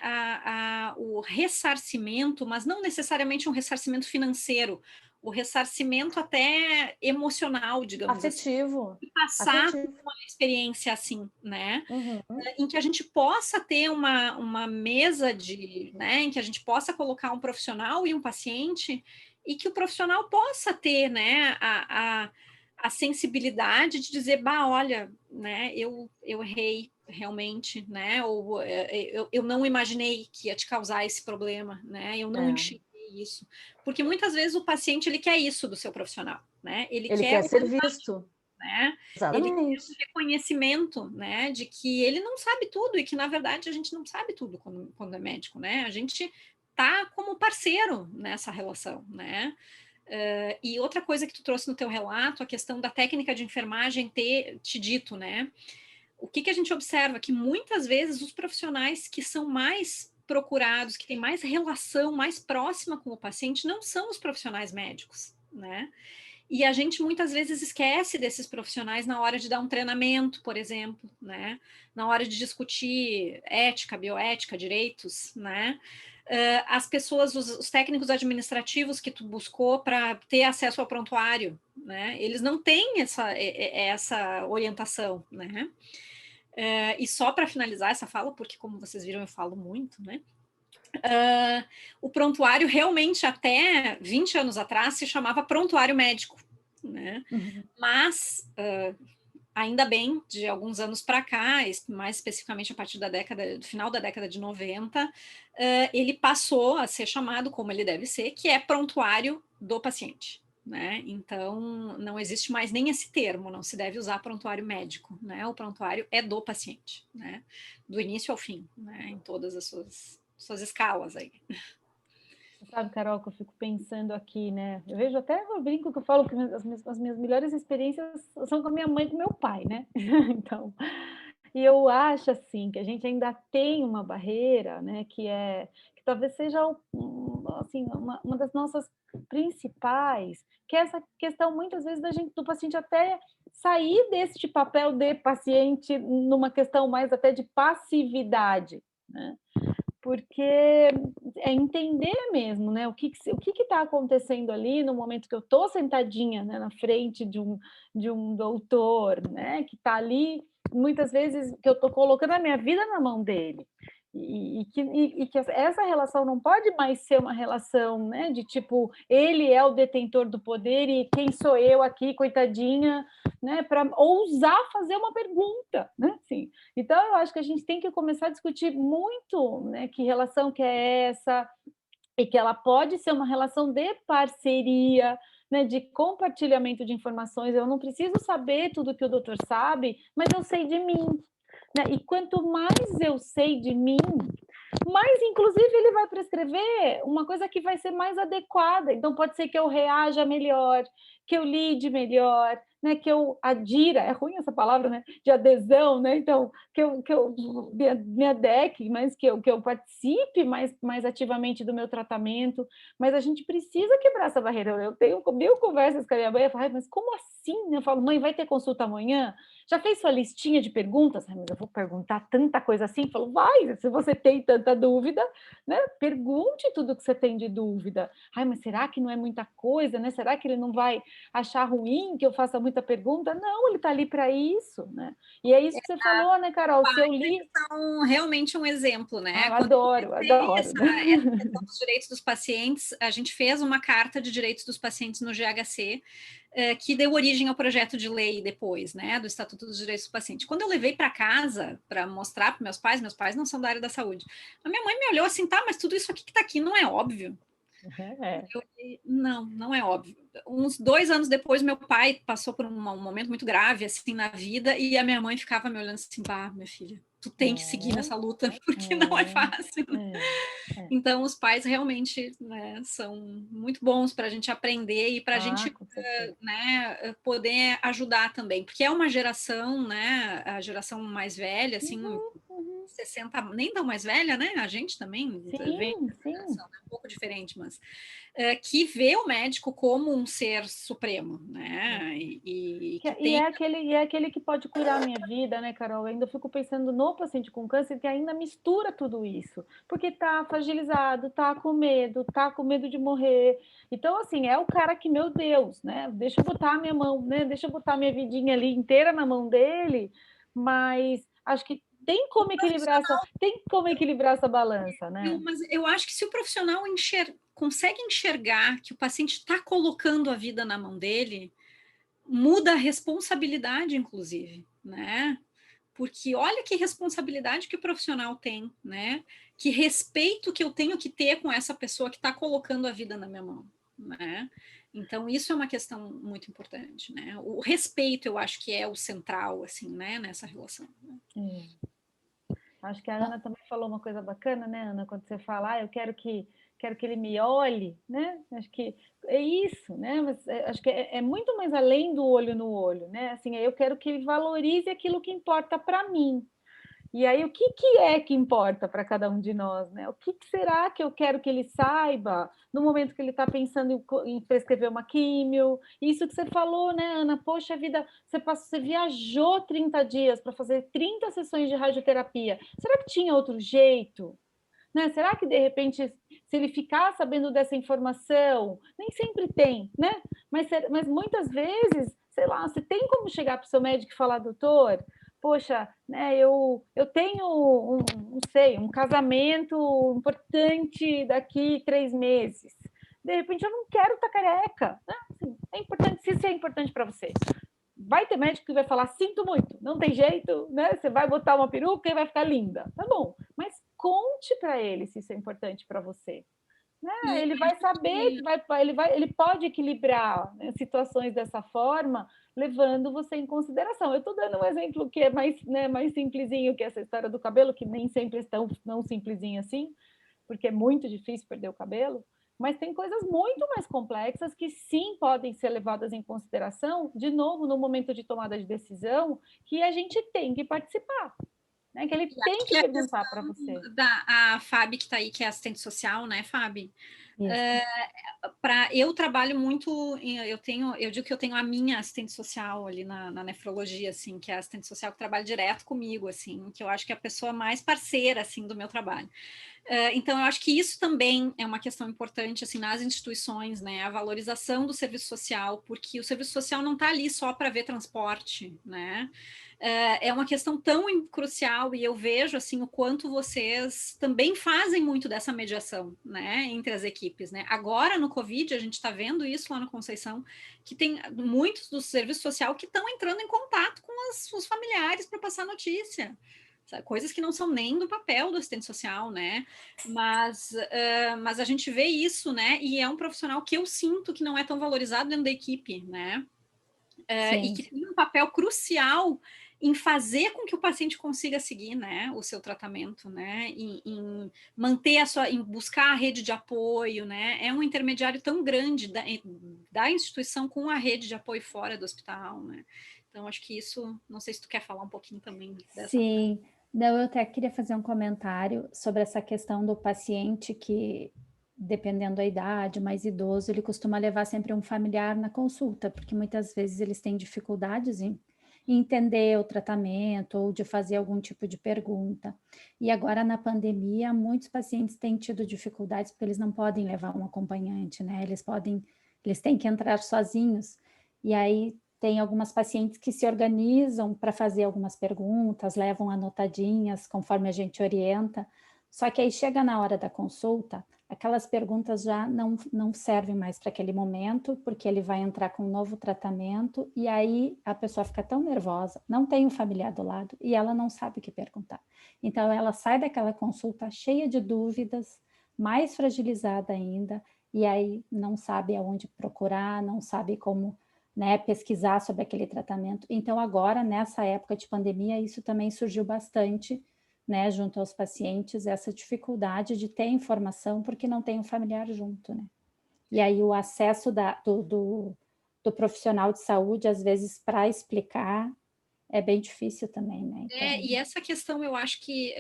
F: o ressarcimento, mas não necessariamente um ressarcimento financeiro, o ressarcimento até emocional, digamos
G: Afetivo.
F: assim, e passar
G: Afetivo.
F: uma experiência assim, né?
G: Uhum.
F: Em que a gente possa ter uma mesa de, né, em que a gente possa colocar um profissional e um paciente, e que o profissional possa ter, né, a sensibilidade de dizer, bah, olha, né, eu errei realmente, né, ou eu não imaginei que ia te causar esse problema, né, eu não enxerguei isso, porque muitas vezes o paciente, ele quer isso do seu profissional, né, ele quer
G: ser visto.
F: né?
G: Exatamente.
F: Ele tem um reconhecimento, né, de que ele não sabe tudo e que, na verdade, a gente não sabe tudo quando é médico, né? A gente tá como parceiro nessa relação, né? E outra coisa que tu trouxe no teu relato, a questão da técnica de enfermagem ter te dito, né? O que a gente observa? Que muitas vezes os profissionais que são mais procurados, que têm mais relação, mais próxima com o paciente, não são os profissionais médicos, né? E a gente muitas vezes esquece desses profissionais na hora de dar um treinamento, por exemplo, né? Na hora de discutir ética, bioética, direitos, né? As pessoas, os técnicos administrativos que tu buscou para ter acesso ao prontuário, né? Eles não têm essa orientação, né? E só para finalizar essa fala, porque como vocês viram eu falo muito, né? O prontuário realmente até 20 anos atrás se chamava prontuário médico, né?
B: Uhum.
F: Mas ainda bem, de alguns anos para cá, mais especificamente a partir do final da década de 90, ele passou a ser chamado como ele deve ser, que é prontuário do paciente. Né? Então, não existe mais nem esse termo, não se deve usar prontuário médico, né? O prontuário é do paciente, né? Do início ao fim, né? Em todas as suas escalas aí.
B: Sabe, Carol, que eu fico pensando aqui, né? Eu vejo até, eu brinco que eu falo que as minhas melhores experiências são com a minha mãe e com meu pai, né? Então, e eu acho, assim, que a gente ainda tem uma barreira, né? Que talvez seja, assim, uma das nossas principais, que é essa questão, muitas vezes, do paciente até sair desse papel de paciente numa questão mais até de passividade, né? Porque é entender mesmo, né? O que está acontecendo ali no momento que eu estou sentadinha, né, na frente de um doutor, né? Que está ali, muitas vezes, que eu estou colocando a minha vida na mão dele. E que essa relação não pode mais ser uma relação, né, de tipo, ele é o detentor do poder e quem sou eu aqui, coitadinha, né, para ousar fazer uma pergunta, né? Assim, então, eu acho que a gente tem que começar a discutir muito, né, que relação que é essa, e que ela pode ser uma relação de parceria, né, de compartilhamento de informações. Eu não preciso saber tudo que o doutor sabe, mas eu sei de mim. Né? E quanto mais eu sei de mim, mais, inclusive, ele vai prescrever uma coisa que vai ser mais adequada. Então, pode ser que eu reaja melhor, que eu lide melhor, né? Que eu adira, é ruim essa palavra, né? De adesão, né? Então, que eu me adeque, mas que eu participe mais ativamente do meu tratamento. Mas a gente precisa quebrar essa barreira. Eu tenho mil conversas com a minha mãe, eu falo, mas como assim? Eu falo, mãe, vai ter consulta amanhã? Já fez sua listinha de perguntas? Mas eu vou perguntar tanta coisa assim? Eu falo, vai, se você tem tanta dúvida, né? Pergunte tudo que você tem de dúvida. Ai, mas será que não é muita coisa, né? Será que ele não vai achar ruim que eu faça muita pergunta? Não, ele está ali para isso, né? E é isso que você falou, né, Carol? Se eu li...
F: São realmente um exemplo, né?
B: Eu adoro.
F: Essa questão dos direitos dos pacientes, a gente fez uma carta de direitos dos pacientes no GHC, que deu origem ao projeto de lei depois, né, do Estatuto dos Direitos do Paciente. Quando eu levei para casa para mostrar para meus pais não são da área da saúde, a minha mãe me olhou assim, tá, mas tudo isso aqui que está aqui não é óbvio? Eu falei, não é óbvio. Uns 2 anos depois, meu pai passou por um momento muito grave assim na vida e a minha mãe ficava me olhando assim, pá, minha filha, tu tem que seguir nessa luta porque não é fácil. Então, os pais realmente, né, são muito bons para a gente aprender e para a gente, né, poder ajudar também, porque é uma geração, né, a geração mais velha, assim, 60, nem tão mais velha, né? A gente também vem de uma geração, né, um pouco diferente, mas que vê o médico como um ser supremo, né? E
B: é aquele que pode curar a minha vida, né, Carol? Eu ainda fico pensando no paciente com câncer que ainda mistura tudo isso, porque tá fragilizado, tá com medo de morrer. Então, assim, é o cara que, meu Deus, né? Deixa eu botar a minha mão, né? Deixa eu botar a minha vidinha ali inteira na mão dele, mas acho que tem como equilibrar essa balança, né?
F: Mas eu acho que se o profissional consegue enxergar que o paciente está colocando a vida na mão dele, muda a responsabilidade, inclusive, né? Porque olha que responsabilidade que o profissional tem, né? Que respeito que eu tenho que ter com essa pessoa que está colocando a vida na minha mão, né? Então, isso é uma questão muito importante, né? O respeito, eu acho que é o central, assim, né? Nessa relação. Né?
B: Acho que a Ana também falou uma coisa bacana, né, Ana? Quando você fala, eu quero que ele me olhe, né? Acho que é isso, né? Mas acho que é muito mais além do olho no olho, né? Assim, eu quero que ele valorize aquilo que importa para mim. E aí, o que é que importa para cada um de nós, né? O que será que eu quero que ele saiba no momento que ele está pensando em prescrever uma químio? Isso que você falou, né, Ana? Poxa vida, você viajou 30 dias para fazer 30 sessões de radioterapia. Será que tinha outro jeito? Né? Será que, de repente, se ele ficar sabendo dessa informação, nem sempre tem, né? Mas muitas vezes, sei lá, você tem como chegar para o seu médico e falar, doutor, poxa, né, eu tenho, não sei, um casamento importante daqui 3 meses. De repente, eu não quero estar careca. Né? Assim, é importante, se isso é importante para você. Vai ter médico que vai falar, sinto muito, não tem jeito, né? Você vai botar uma peruca e vai ficar linda. Tá bom, mas conte para ele se isso é importante para você. Né? Ele vai saber, ele pode equilibrar, né, situações dessa forma, levando você em consideração. Eu estou dando um exemplo que é mais, né, mais simplesinho que essa história do cabelo, que nem sempre é tão simplesinho assim, porque é muito difícil perder o cabelo, mas tem coisas muito mais complexas que sim podem ser levadas em consideração, de novo, no momento de tomada de decisão, que a gente tem que participar. Né, que ele tem que perguntar para você.
F: A Fábio, que está aí, que é assistente social, né, Fábio? Eu trabalho muito, eu digo que eu tenho a minha assistente social ali na nefrologia, assim, que é a assistente social que trabalha direto comigo, assim, que eu acho que é a pessoa mais parceira, assim, do meu trabalho. Então, eu acho que isso também é uma questão importante, assim, nas instituições, né, a valorização do serviço social, porque o serviço social não está ali só para ver transporte, né, é uma questão tão crucial, e eu vejo, assim, o quanto vocês também fazem muito dessa mediação, né, entre as equipes, né. Agora, no Covid, a gente está vendo isso lá no Conceição, que tem muitos do serviço social que estão entrando em contato com os familiares para passar notícia, coisas que não são nem do papel do assistente social, né? Mas a gente vê isso, né? E é um profissional que eu sinto que não é tão valorizado dentro da equipe, né? E que tem um papel crucial em fazer com que o paciente consiga seguir, né, o seu tratamento, né, em manter em buscar a rede de apoio, né, é um intermediário tão grande da instituição com a rede de apoio fora do hospital, né. Então, acho que isso, não sei se tu quer falar um pouquinho também dessa.
C: Sim, não, eu até queria fazer um comentário sobre essa questão do paciente que, dependendo da idade, mais idoso, ele costuma levar sempre um familiar na consulta, porque muitas vezes eles têm dificuldades em entender o tratamento ou de fazer algum tipo de pergunta. E agora, na pandemia, muitos pacientes têm tido dificuldades porque eles não podem levar um acompanhante, né? Eles têm que entrar sozinhos. E aí tem algumas pacientes que se organizam para fazer algumas perguntas, levam anotadinhas conforme a gente orienta, só que aí chega na hora da consulta, aquelas perguntas já não servem mais para aquele momento, porque ele vai entrar com um novo tratamento, e aí a pessoa fica tão nervosa, não tem um familiar do lado, e ela não sabe o que perguntar. Então, ela sai daquela consulta cheia de dúvidas, mais fragilizada ainda, e aí não sabe aonde procurar, não sabe como, né, pesquisar sobre aquele tratamento. Então, agora, nessa época de pandemia, isso também surgiu bastante, né, junto aos pacientes, essa dificuldade de ter informação porque não tem um familiar junto, né? E aí o acesso do profissional de saúde, às vezes, para explicar, é bem difícil também, né? Então...
F: E essa questão eu acho que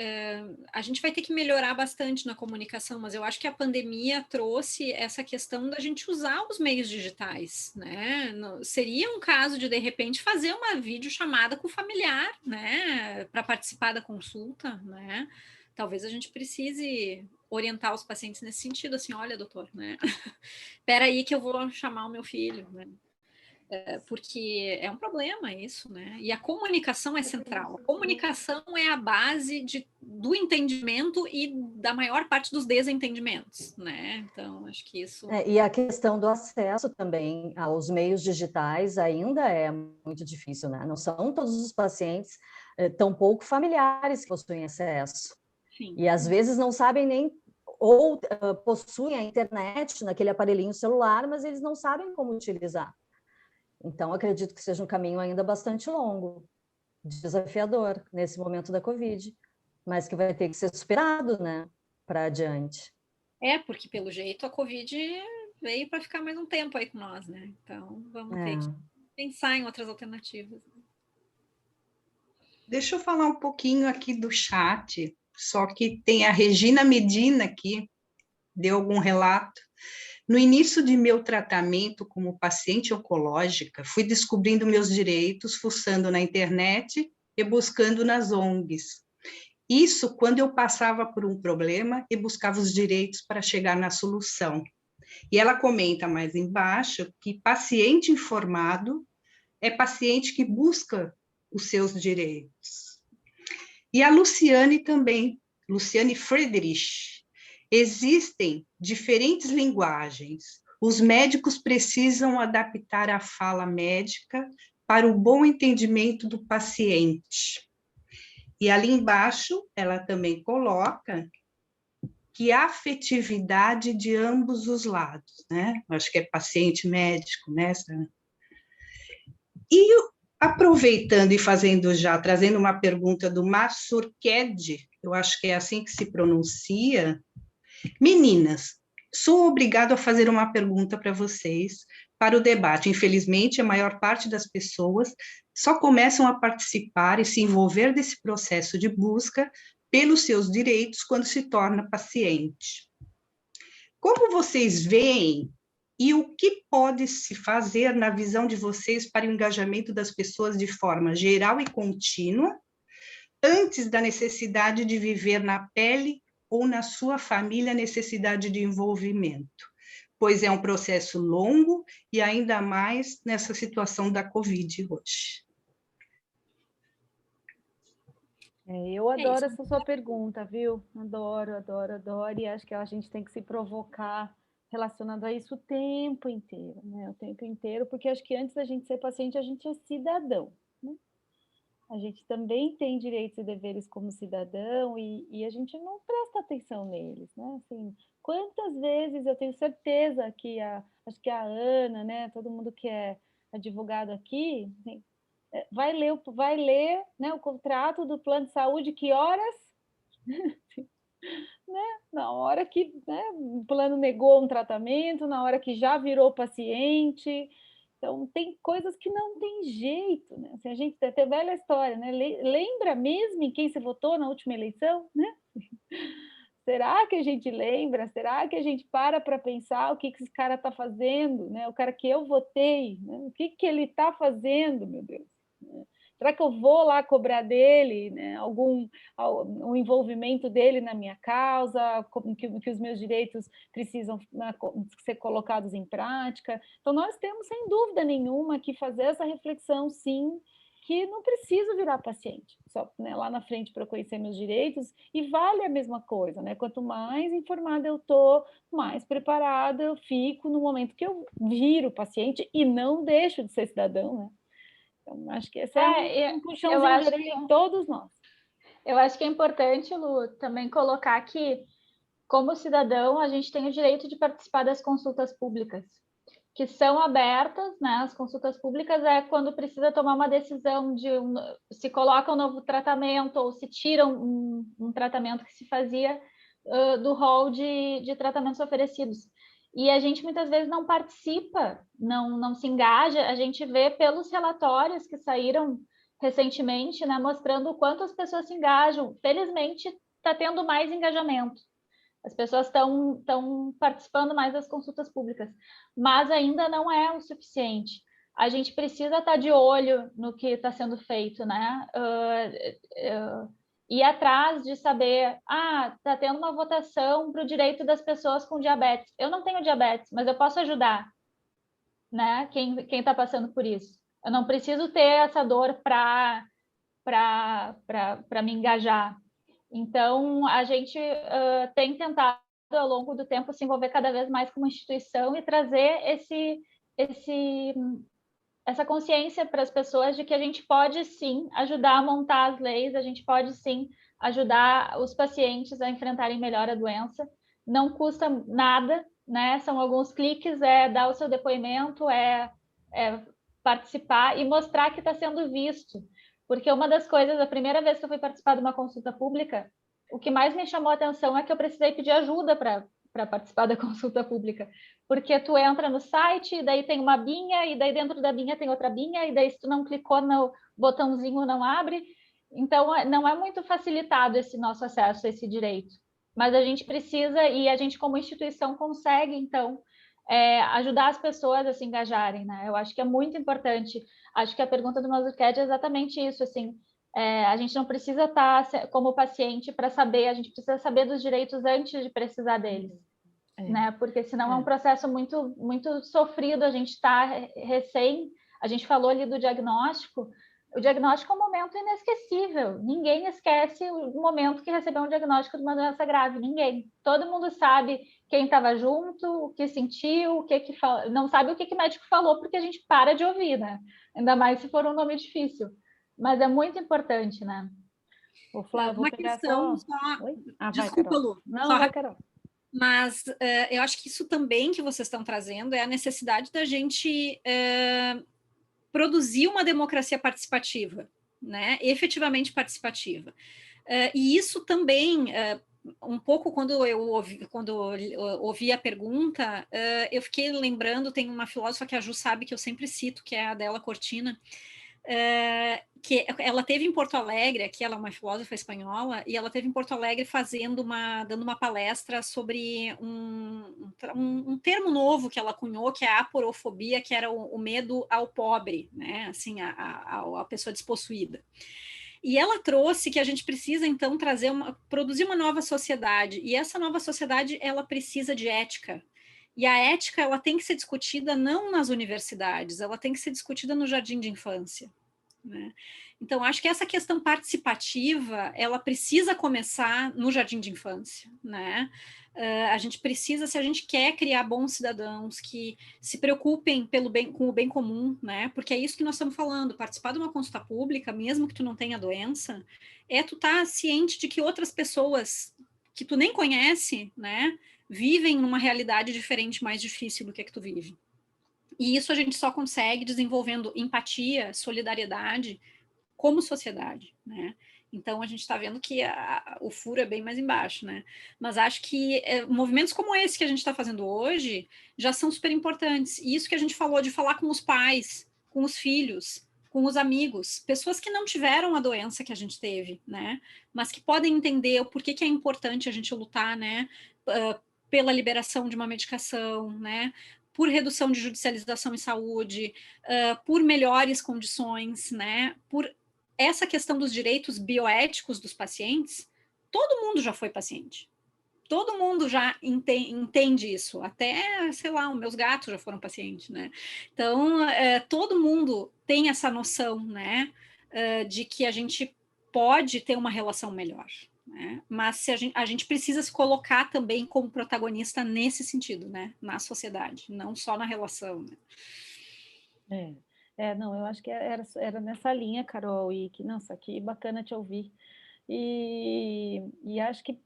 F: a gente vai ter que melhorar bastante na comunicação, mas eu acho que a pandemia trouxe essa questão da gente usar os meios digitais, né? Seria um caso de repente, fazer uma videochamada com o familiar, né? Para participar da consulta, né? Talvez a gente precise orientar os pacientes nesse sentido, assim, olha, doutor, né? Espera aí que eu vou chamar o meu filho, né? Porque é um problema isso, né? E a comunicação é central. A comunicação é a base do entendimento e da maior parte dos desentendimentos, né? Então, acho que isso...
G: E a questão do acesso também aos meios digitais ainda é muito difícil, né? Não são todos os pacientes tão pouco familiares que possuem acesso.
F: Sim.
G: E às vezes não sabem nem, ou possuem a internet naquele aparelhinho celular, mas eles não sabem como utilizar. Então, acredito que seja um caminho ainda bastante longo, desafiador nesse momento da Covid, mas que vai ter que ser superado, né, para adiante.
F: Porque pelo jeito a Covid veio para ficar mais um tempo aí com nós, né? Então, vamos ter que pensar em outras alternativas.
H: Deixa eu falar um pouquinho aqui do chat, só que tem a Regina Medina aqui, deu algum relato. No início de meu tratamento como paciente oncológica, fui descobrindo meus direitos, fuçando na internet e buscando nas ONGs. Isso quando eu passava por um problema e buscava os direitos para chegar na solução. E ela comenta mais embaixo que paciente informado é paciente que busca os seus direitos. E a Luciane também, Luciane Friedrich. Existem diferentes linguagens. Os médicos precisam adaptar a fala médica para o bom entendimento do paciente. E ali embaixo, ela também coloca que a afetividade de ambos os lados, né? Acho que é paciente médico, né? E aproveitando e fazendo já, trazendo uma pergunta do Marsurked, eu acho que é assim que se pronuncia. Meninas, sou obrigado a fazer uma pergunta para vocês, para o debate. Infelizmente, a maior parte das pessoas só começam a participar e se envolver desse processo de busca pelos seus direitos quando se torna paciente. Como vocês veem e o que pode se fazer na visão de vocês para o engajamento das pessoas de forma geral e contínua, antes da necessidade de viver na pele ou na sua família a necessidade de envolvimento? Pois é um processo longo e ainda mais nessa situação da Covid hoje.
B: Eu adoro essa sua pergunta, viu? Adoro, adoro, adoro. E acho que a gente tem que se provocar relacionado a isso o tempo inteiro, né? O tempo inteiro, porque acho que antes da gente ser paciente, a gente é cidadão, né? A gente também tem direitos e deveres como cidadão e a gente não presta atenção neles, né? Assim, quantas vezes eu tenho certeza que acho que a Ana, né? Todo mundo que é advogado aqui, assim, vai ler, né, o contrato do plano de saúde, que horas? Né? Na hora que, né, o plano negou um tratamento, na hora que já virou paciente. Então, tem coisas que não tem jeito, né? Assim, a gente tem velha história, né? Lembra mesmo em quem você votou na última eleição, né? Será que a gente lembra? Será que a gente para pensar o que esse cara está fazendo, né? O cara que eu votei, né? O que ele está fazendo, meu Deus? Será que eu vou lá cobrar dele, né, um envolvimento dele na minha causa, que os meus direitos precisam, né, ser colocados em prática? Então, nós temos, sem dúvida nenhuma, que fazer essa reflexão, sim, que não preciso virar paciente, só, né, lá na frente para conhecer meus direitos, e vale a mesma coisa, né? Quanto mais informada eu estou, mais preparada eu fico no momento que eu viro paciente e não deixo de ser cidadão, né? Então, acho que esse é um puxãozinho de orelha em todos nós.
A: Eu acho que é importante, Lu, também colocar que, como cidadão, a gente tem o direito de participar das consultas públicas, que são abertas, né? As consultas públicas é quando precisa tomar uma decisão de se coloca um novo tratamento ou se tira um tratamento que se fazia do rol de tratamentos oferecidos. E a gente muitas vezes não participa, não se engaja, a gente vê pelos relatórios que saíram recentemente, né, mostrando o quanto as pessoas se engajam. Felizmente, está tendo mais engajamento. As pessoas estão participando mais das consultas públicas, mas ainda não é o suficiente. A gente precisa estar de olho no que está sendo feito, né? Ir atrás de saber, está tendo uma votação para o direito das pessoas com diabetes. Eu não tenho diabetes, mas eu posso ajudar, né? Quem está passando por isso. Eu não preciso ter essa dor para me engajar. Então, a gente tem tentado, ao longo do tempo, se envolver cada vez mais como instituição e trazer essa consciência para as pessoas de que a gente pode, sim, ajudar a montar as leis, a gente pode, sim, ajudar os pacientes a enfrentarem melhor a doença. Não custa nada, né? São alguns cliques, dar o seu depoimento, participar e mostrar que está sendo visto. Porque uma das coisas, a primeira vez que eu fui participar de uma consulta pública, o que mais me chamou a atenção é que eu precisei pedir ajuda para participar da consulta pública. Porque tu entra no site, e daí tem uma binha, e daí dentro da binha tem outra binha, e daí se tu não clicou no botãozinho não abre. Então, não é muito facilitado esse nosso acesso a esse direito. Mas a gente precisa, e a gente como instituição consegue, então, ajudar as pessoas a se engajarem, né? Eu acho que é muito importante. Acho que a pergunta do Mazurcad é exatamente isso, assim, a gente não precisa estar como paciente para saber, a gente precisa saber dos direitos antes de precisar deles, né? Porque senão é um processo muito, muito sofrido, a gente está a gente falou ali do diagnóstico, o diagnóstico é um momento inesquecível, ninguém esquece o momento que recebeu um diagnóstico de uma doença grave, ninguém. Todo mundo sabe quem estava junto, o que sentiu, o que falou, não sabe o que o médico falou, porque a gente para de ouvir, né? Ainda mais se for um nome difícil. Mas é muito importante, né?
B: Ô, Flávia, vou
F: uma
B: pegar
F: questão
B: só...
F: Desculpa,
B: vai,
F: Lu.
B: Não, vai, Carol.
F: Mas eu acho que isso também que vocês estão trazendo é a necessidade da gente produzir uma democracia participativa, né? Efetivamente participativa. E isso também, um pouco quando eu ouvi a pergunta, eu fiquei lembrando, tem uma filósofa que a Ju sabe que eu sempre cito, que é a Adela Cortina, que ela teve em Porto Alegre, aqui ela é uma filósofa espanhola, e ela teve em Porto Alegre dando uma palestra sobre um termo novo que ela cunhou, que é a aporofobia, que era o medo ao pobre, né? Assim, a pessoa despossuída. E ela trouxe que a gente precisa, então, produzir uma nova sociedade, e essa nova sociedade, ela precisa de ética. E a ética, ela tem que ser discutida não nas universidades, ela tem que ser discutida no jardim de infância, né? Então, acho que essa questão participativa, ela precisa começar no jardim de infância, né? A gente precisa, se a gente quer criar bons cidadãos que se preocupem com o bem comum, né? Porque é isso que nós estamos falando, participar de uma consulta pública, mesmo que tu não tenha doença, tu estar ciente de que outras pessoas que tu nem conhece, né, vivem numa realidade diferente, mais difícil do que tu vive. E isso a gente só consegue desenvolvendo empatia, solidariedade como sociedade, né? Então a gente está vendo que o furo é bem mais embaixo, né? Mas acho que movimentos como esse que a gente está fazendo hoje já são super importantes. E isso que a gente falou de falar com os pais, com os filhos, com os amigos, pessoas que não tiveram a doença que a gente teve, né? Mas que podem entender o porquê que é importante a gente lutar, né? Pela liberação de uma medicação, né? Por redução de judicialização em saúde, por melhores condições, né? Por essa questão dos direitos bioéticos dos pacientes, todo mundo já foi paciente. Todo mundo já entende isso. Até, sei lá, os meus gatos já foram pacientes, né? Então, todo mundo tem essa noção, né? De que a gente pode ter uma relação melhor. Né? Mas se a gente precisa se colocar também como protagonista nesse sentido, né? Na sociedade, não só na relação.
B: Né? Não, eu acho que era nessa linha, Carol, e que, nossa, que bacana te ouvir. E acho que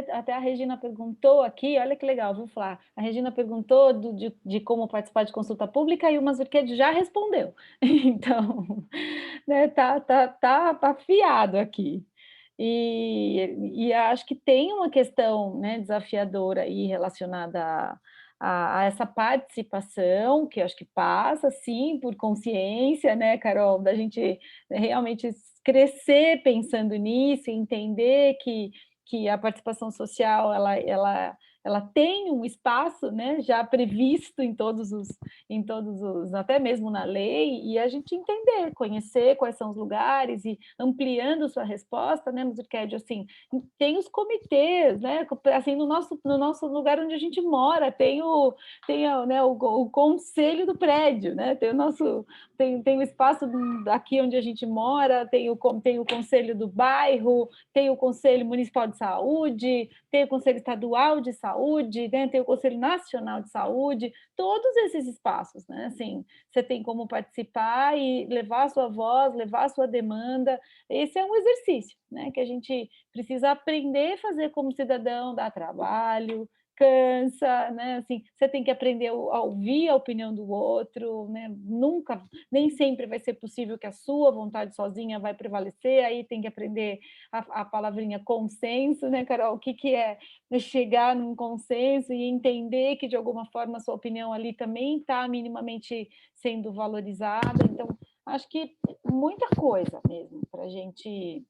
B: até a Regina perguntou aqui, olha que legal, vou falar. A Regina perguntou de como participar de consulta pública e o Mazurcad já respondeu. Então, né, tá afiado aqui. E acho que tem uma questão, né, desafiadora aí relacionada a essa participação, que eu acho que passa, sim, por consciência, né, Carol, da gente realmente crescer pensando nisso, entender que a participação social, ela tem um espaço, né, já previsto em todos os, até mesmo na lei, e a gente entender, conhecer quais são os lugares e ampliando sua resposta, né, Mazurked, assim, tem os comitês, né, assim, no nosso lugar onde a gente mora, tem o conselho do prédio, né, tem o espaço aqui onde a gente mora, tem o conselho do bairro, tem o Conselho Municipal de Saúde, tem o Conselho Estadual de Saúde, né? Tem o Conselho Nacional de Saúde, todos esses espaços, né? Assim, você tem como participar e levar a sua voz, levar a sua demanda. Esse é um exercício, né? Que a gente precisa aprender a fazer como cidadão, dar trabalho, cansa, né? Assim, você tem que aprender a ouvir a opinião do outro, né? Nem sempre vai ser possível que a sua vontade sozinha vai prevalecer, aí tem que aprender a palavrinha consenso, né, Carol? O que é chegar num consenso e entender que, de alguma forma, a sua opinião ali também está minimamente sendo valorizada. Então, acho que muita coisa mesmo para a gente...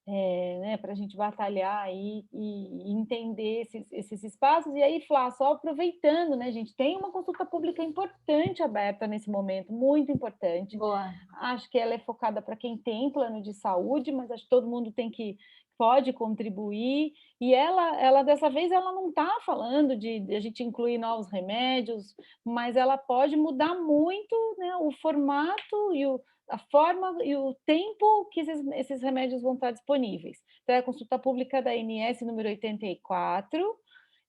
B: né, para a gente batalhar aí e entender esses espaços. E aí, Flá, só aproveitando, né, gente, tem uma consulta pública importante aberta nesse momento, muito importante.
A: Boa.
B: Acho que ela é focada para quem tem plano de saúde, mas acho que todo mundo pode contribuir, e ela dessa vez ela não está falando de a gente incluir novos remédios, mas ela pode mudar muito, né, o formato e a forma e o tempo que esses remédios vão estar disponíveis. Então, é a consulta pública da ANS número 84,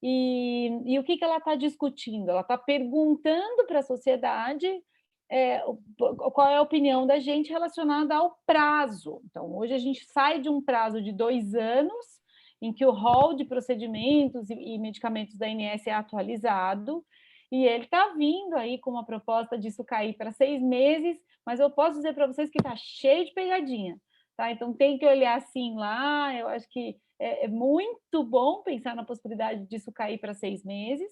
B: e o que ela está discutindo? Ela está perguntando para a sociedade qual é a opinião da gente relacionada ao prazo. Então, hoje a gente sai de um prazo de 2 anos, em que o rol de procedimentos e medicamentos da ANS é atualizado, e ele está vindo aí com uma proposta disso cair para 6 meses, mas eu posso dizer para vocês que está cheio de pegadinha, tá? Então tem que olhar assim lá, eu acho que é muito bom pensar na possibilidade disso cair para 6 meses,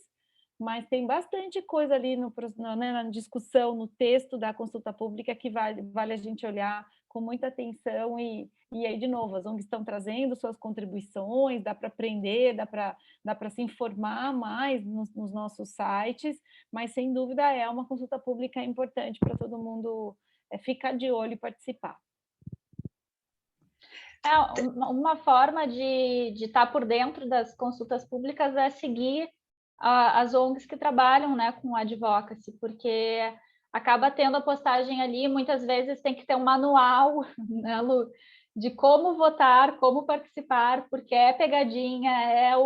B: mas tem bastante coisa ali na discussão, no texto da consulta pública que vale a gente olhar com muita atenção e aí, de novo, as ONGs estão trazendo suas contribuições, dá para aprender, dá para se informar mais nos nossos sites, mas, sem dúvida, é uma consulta pública importante para todo mundo ficar de olho e participar.
A: Uma forma de estar por dentro das consultas públicas é seguir as ONGs que trabalham, né, com advocacy, porque acaba tendo a postagem ali, muitas vezes tem que ter um manual, né, Lu, de como votar, como participar, porque é pegadinha,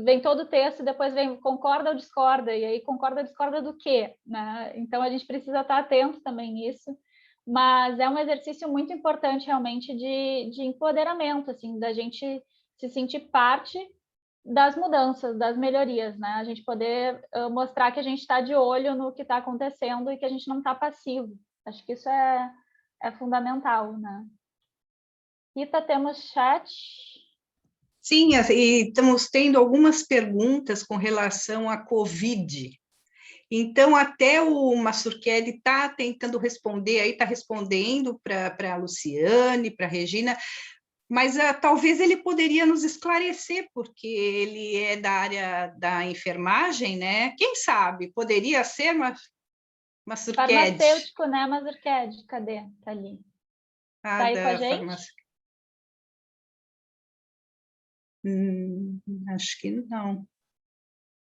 A: vem todo o texto e depois vem concorda ou discorda, e aí concorda ou discorda do quê? Né? Então, a gente precisa estar atento também nisso, mas é um exercício muito importante, realmente, de empoderamento, assim, da gente se sentir parte das mudanças, das melhorias, né? A gente poder mostrar que a gente está de olho no que está acontecendo e que a gente não está passivo. Acho que isso é fundamental, né? Rita, temos chat?
H: Sim, e estamos tendo algumas perguntas com relação à Covid. Então, até o Mazurked está tentando responder, aí está respondendo para a Luciane, para a Regina, mas talvez ele poderia nos esclarecer, porque ele é da área da enfermagem, né? Quem sabe? Poderia ser, Mazurked?
A: Farmacêutico, né, Mazurked? Cadê? Está ali. Está aí com a gente?
H: Acho que não.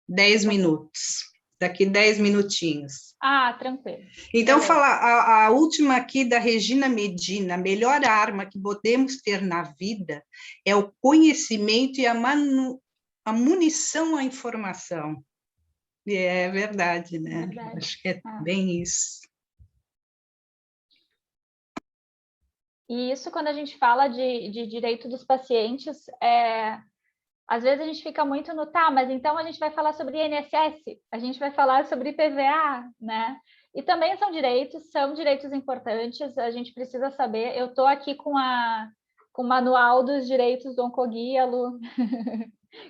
H: 10 minutos. Daqui 10 minutinhos.
A: Ah, tranquilo.
H: Então, falar a última aqui da Regina Medina, a melhor arma que podemos ter na vida é o conhecimento e a munição à informação. E é verdade, né?
A: Verdade.
H: Acho que é bem isso.
A: E isso, quando a gente fala de direito dos pacientes, às vezes a gente fica muito no mas então a gente vai falar sobre INSS, a gente vai falar sobre IPVA, né? E também são direitos importantes, a gente precisa saber. Eu estou aqui com o manual dos direitos do Oncoguia, Lu,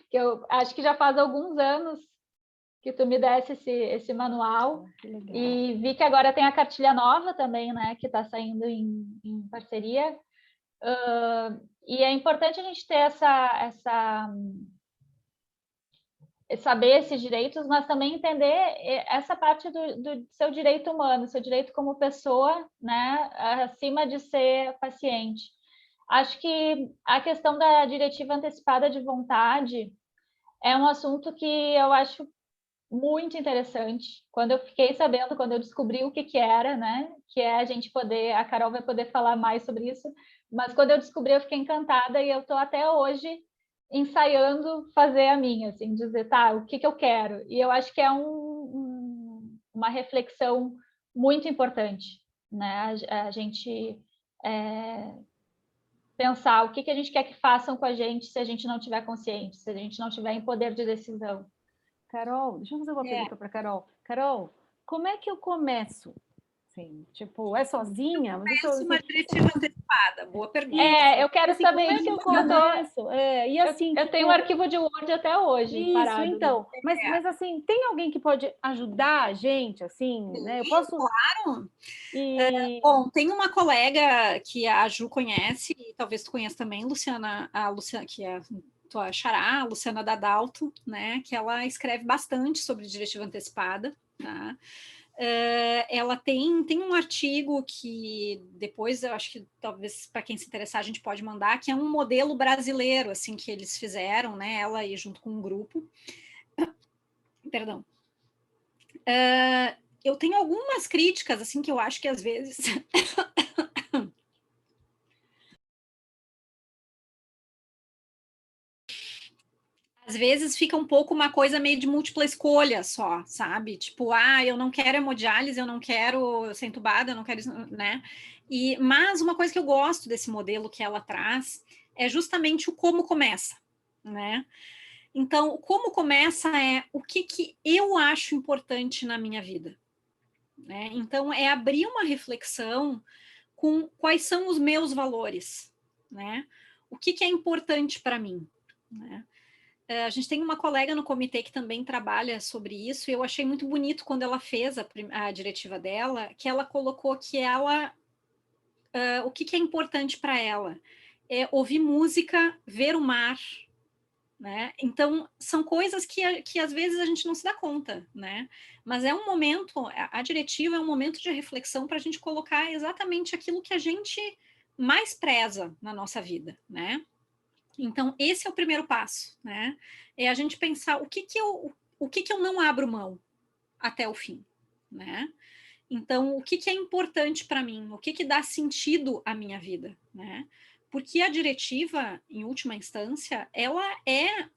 A: que eu acho que já faz alguns anos que tu me desse esse manual.
B: Que legal.
A: E vi que agora tem a cartilha nova também, né, que está saindo em parceria. E é importante a gente ter saber esses direitos, mas também entender essa parte do seu direito humano, seu direito como pessoa, né, acima de ser paciente. Acho que a questão da diretiva antecipada de vontade é um assunto que eu acho muito interessante. Quando eu fiquei sabendo, quando eu descobri o que era, né, que é a gente poder, a Carol vai poder falar mais sobre isso, mas quando eu descobri, eu fiquei encantada e eu estou até hoje ensaiando fazer a minha, assim, dizer, tá, o que eu quero? E eu acho que é uma reflexão muito importante, né? A gente pensar o que a gente quer que façam com a gente se a gente não tiver consciente, se a gente não tiver em poder de decisão.
B: Carol, deixa eu fazer uma pergunta para Carol. Carol, como é que eu começo? Assim, tipo, é sozinha?
F: Começo uma diretiva antecipada, boa pergunta.
A: Eu quero
B: assim,
A: saber
B: como é que eu começo? E assim,
A: eu tenho um arquivo de Word até hoje,
B: isso,
A: parado.
B: Então, mas assim, tem alguém que pode ajudar a gente, assim, né? Eu posso...
F: Claro!
B: E...
F: Bom, tem uma colega que a Ju conhece, e talvez tu conheça também, Luciana, que é tua xará, a Luciana Dadalto, né? Que ela escreve bastante sobre diretiva antecipada, tá? Ela tem um artigo que depois eu acho que talvez para quem se interessar a gente pode mandar, que é um modelo brasileiro assim que eles fizeram, né? Ela aí junto com um grupo. Perdão. Eu tenho algumas críticas assim que eu acho que às vezes fica um pouco uma coisa meio de múltipla escolha só, sabe? Tipo, eu não quero hemodiálise, eu não quero ser entubada, eu não quero, né? Mas uma coisa que eu gosto desse modelo que ela traz é justamente o como começa, né? Então, o como começa é o que eu acho importante na minha vida, né? Então, é abrir uma reflexão com quais são os meus valores, né? O que é importante para mim, né? A gente tem uma colega no comitê que também trabalha sobre isso, e eu achei muito bonito quando ela fez a diretiva dela, que ela colocou que ela, o que é importante para ela? É ouvir música, ver o mar, né? Então, são coisas que às vezes a gente não se dá conta, né? Mas é um momento, a diretiva é um momento de reflexão para a gente colocar exatamente aquilo que a gente mais preza na nossa vida, né? Então, esse é o primeiro passo, né? É a gente pensar o que eu não abro mão até o fim, né? Então, o que é importante para mim? O que dá sentido à minha vida, né? Porque a diretiva, em última instância, ela é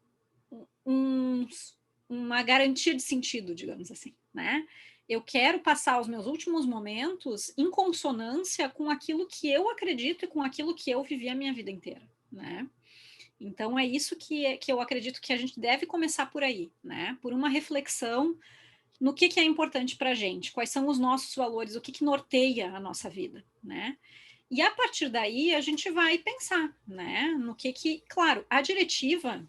F: uma garantia de sentido, digamos assim, né? Eu quero passar os meus últimos momentos em consonância com aquilo que eu acredito e com aquilo que eu vivi a minha vida inteira, né? Então, é isso que eu acredito que a gente deve começar por aí, né? Por uma reflexão no que é importante para a gente, quais são os nossos valores, o que norteia a nossa vida, né? E a partir daí, a gente vai pensar, né? No que claro, a diretiva,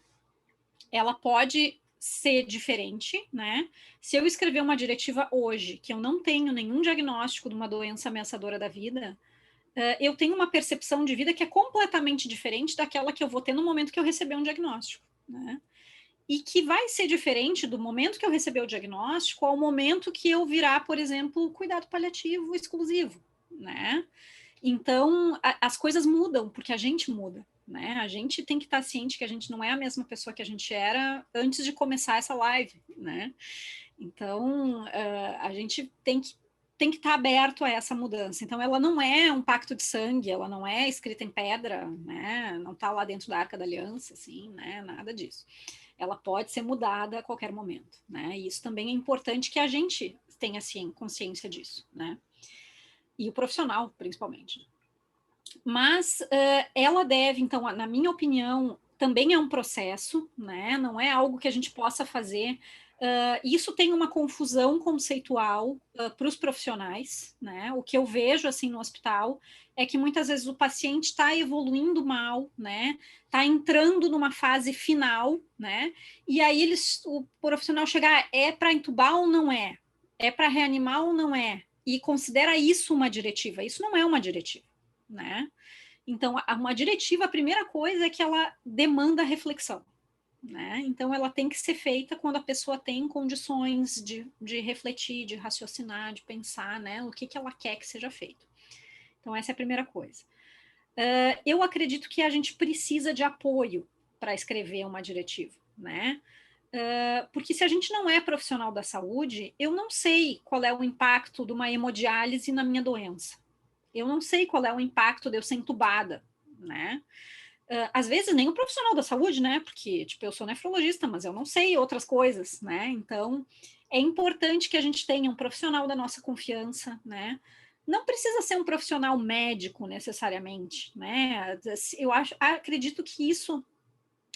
F: ela pode ser diferente, né? Se eu escrever uma diretiva hoje, que eu não tenho nenhum diagnóstico de uma doença ameaçadora da vida, eu tenho uma percepção de vida que é completamente diferente daquela que eu vou ter no momento que eu receber um diagnóstico, né? E que vai ser diferente do momento que eu receber o diagnóstico ao momento que eu virar, por exemplo, cuidado paliativo exclusivo, né? Então, as coisas mudam, porque a gente muda, né? A gente tem que estar ciente que a gente não é a mesma pessoa que a gente era antes de começar essa live, né? Então, a gente tem que estar aberto a essa mudança. Então, ela não é um pacto de sangue, ela não é escrita em pedra, né? Não está lá dentro da Arca da Aliança, assim, né? Nada disso. Ela pode ser mudada a qualquer momento, né? E isso também é importante que a gente tenha consciência disso, né? E o profissional, principalmente. Mas ela deve, então, na minha opinião, também é um processo, né? Não é algo que a gente possa fazer Isso tem uma confusão conceitual para os profissionais, né? O que eu vejo assim no hospital é que muitas vezes o paciente está evoluindo mal, né? Está entrando numa fase final, né? E aí o profissional chega, é para entubar ou não é? É para reanimar ou não é? E considera isso uma diretiva. Isso não é uma diretiva, né? Então, uma diretiva, a primeira coisa é que ela demanda reflexão. Né? Então, ela tem que ser feita quando a pessoa tem condições de refletir, de raciocinar, de pensar, né? O que ela quer que seja feito. Então, essa é a primeira coisa. Eu acredito que a gente precisa de apoio para escrever uma diretiva, né? Porque se a gente não é profissional da saúde, eu não sei qual é o impacto de uma hemodiálise na minha doença. Eu não sei qual é o impacto de eu ser entubada, né? Às vezes nem o profissional da saúde, né? Porque, tipo, eu sou nefrologista, mas eu não sei outras coisas, né? Então, é importante que a gente tenha um profissional da nossa confiança, né? Não precisa ser um profissional médico necessariamente, né? Acredito que isso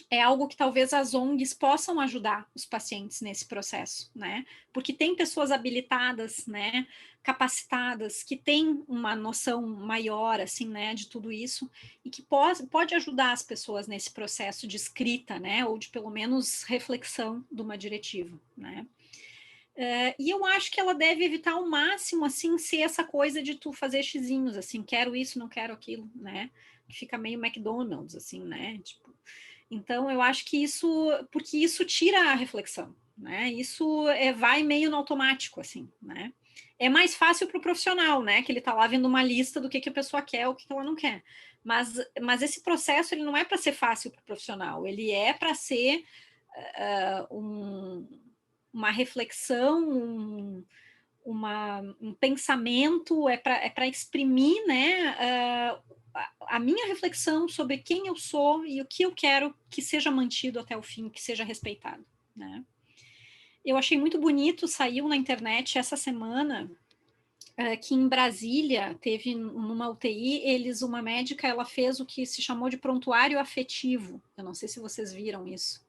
F: é algo que talvez as ONGs possam ajudar os pacientes nesse processo, né? Porque tem pessoas habilitadas, né, capacitadas, que têm uma noção maior, assim, né, de tudo isso, e que pode ajudar as pessoas nesse processo de escrita, né, ou de pelo menos reflexão de uma diretiva, né? E eu acho que ela deve evitar ao máximo, assim, ser essa coisa de tu fazer xizinhos, assim, quero isso, não quero aquilo, né? Que fica meio McDonald's, assim, né? Tipo, então, eu acho que porque isso tira a reflexão, né? Isso vai meio no automático, assim, né? É mais fácil para o profissional, né? Que ele está lá vendo uma lista do que a pessoa quer, o que ela não quer. Mas esse processo, ele não é para ser fácil para o profissional, ele é para ser uma reflexão, um pensamento, é para exprimir, né, a minha reflexão sobre quem eu sou e o que eu quero que seja mantido até o fim, que seja respeitado, né? Eu achei muito bonito, saiu na internet essa semana, que em Brasília teve numa UTI, uma médica, ela fez o que se chamou de prontuário afetivo. Eu não sei se vocês viram isso.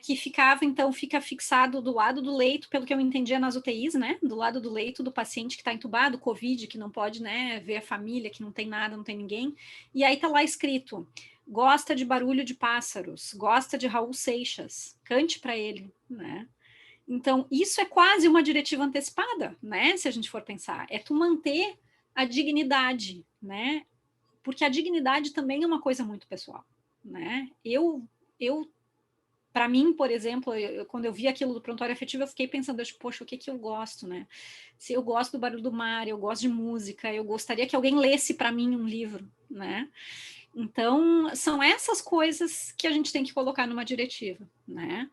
F: Que fica fixado do lado do leito, pelo que eu entendia nas UTIs, né? Do lado do leito do paciente que está entubado, Covid, que não pode, né, ver a família, que não tem nada, não tem ninguém. E aí tá lá escrito: gosta de barulho de pássaros, gosta de Raul Seixas, cante para ele, né? Então, isso é quase uma diretiva antecipada, né? Se a gente for pensar, é tu manter a dignidade, né? Porque a dignidade também é uma coisa muito pessoal, né? Para mim, por exemplo, quando eu vi aquilo do prontuário afetivo, eu fiquei pensando, tipo, poxa, o que eu gosto, né? Se eu gosto do barulho do mar, eu gosto de música, eu gostaria que alguém lesse para mim um livro, né? Então, são essas coisas que a gente tem que colocar numa diretiva, né?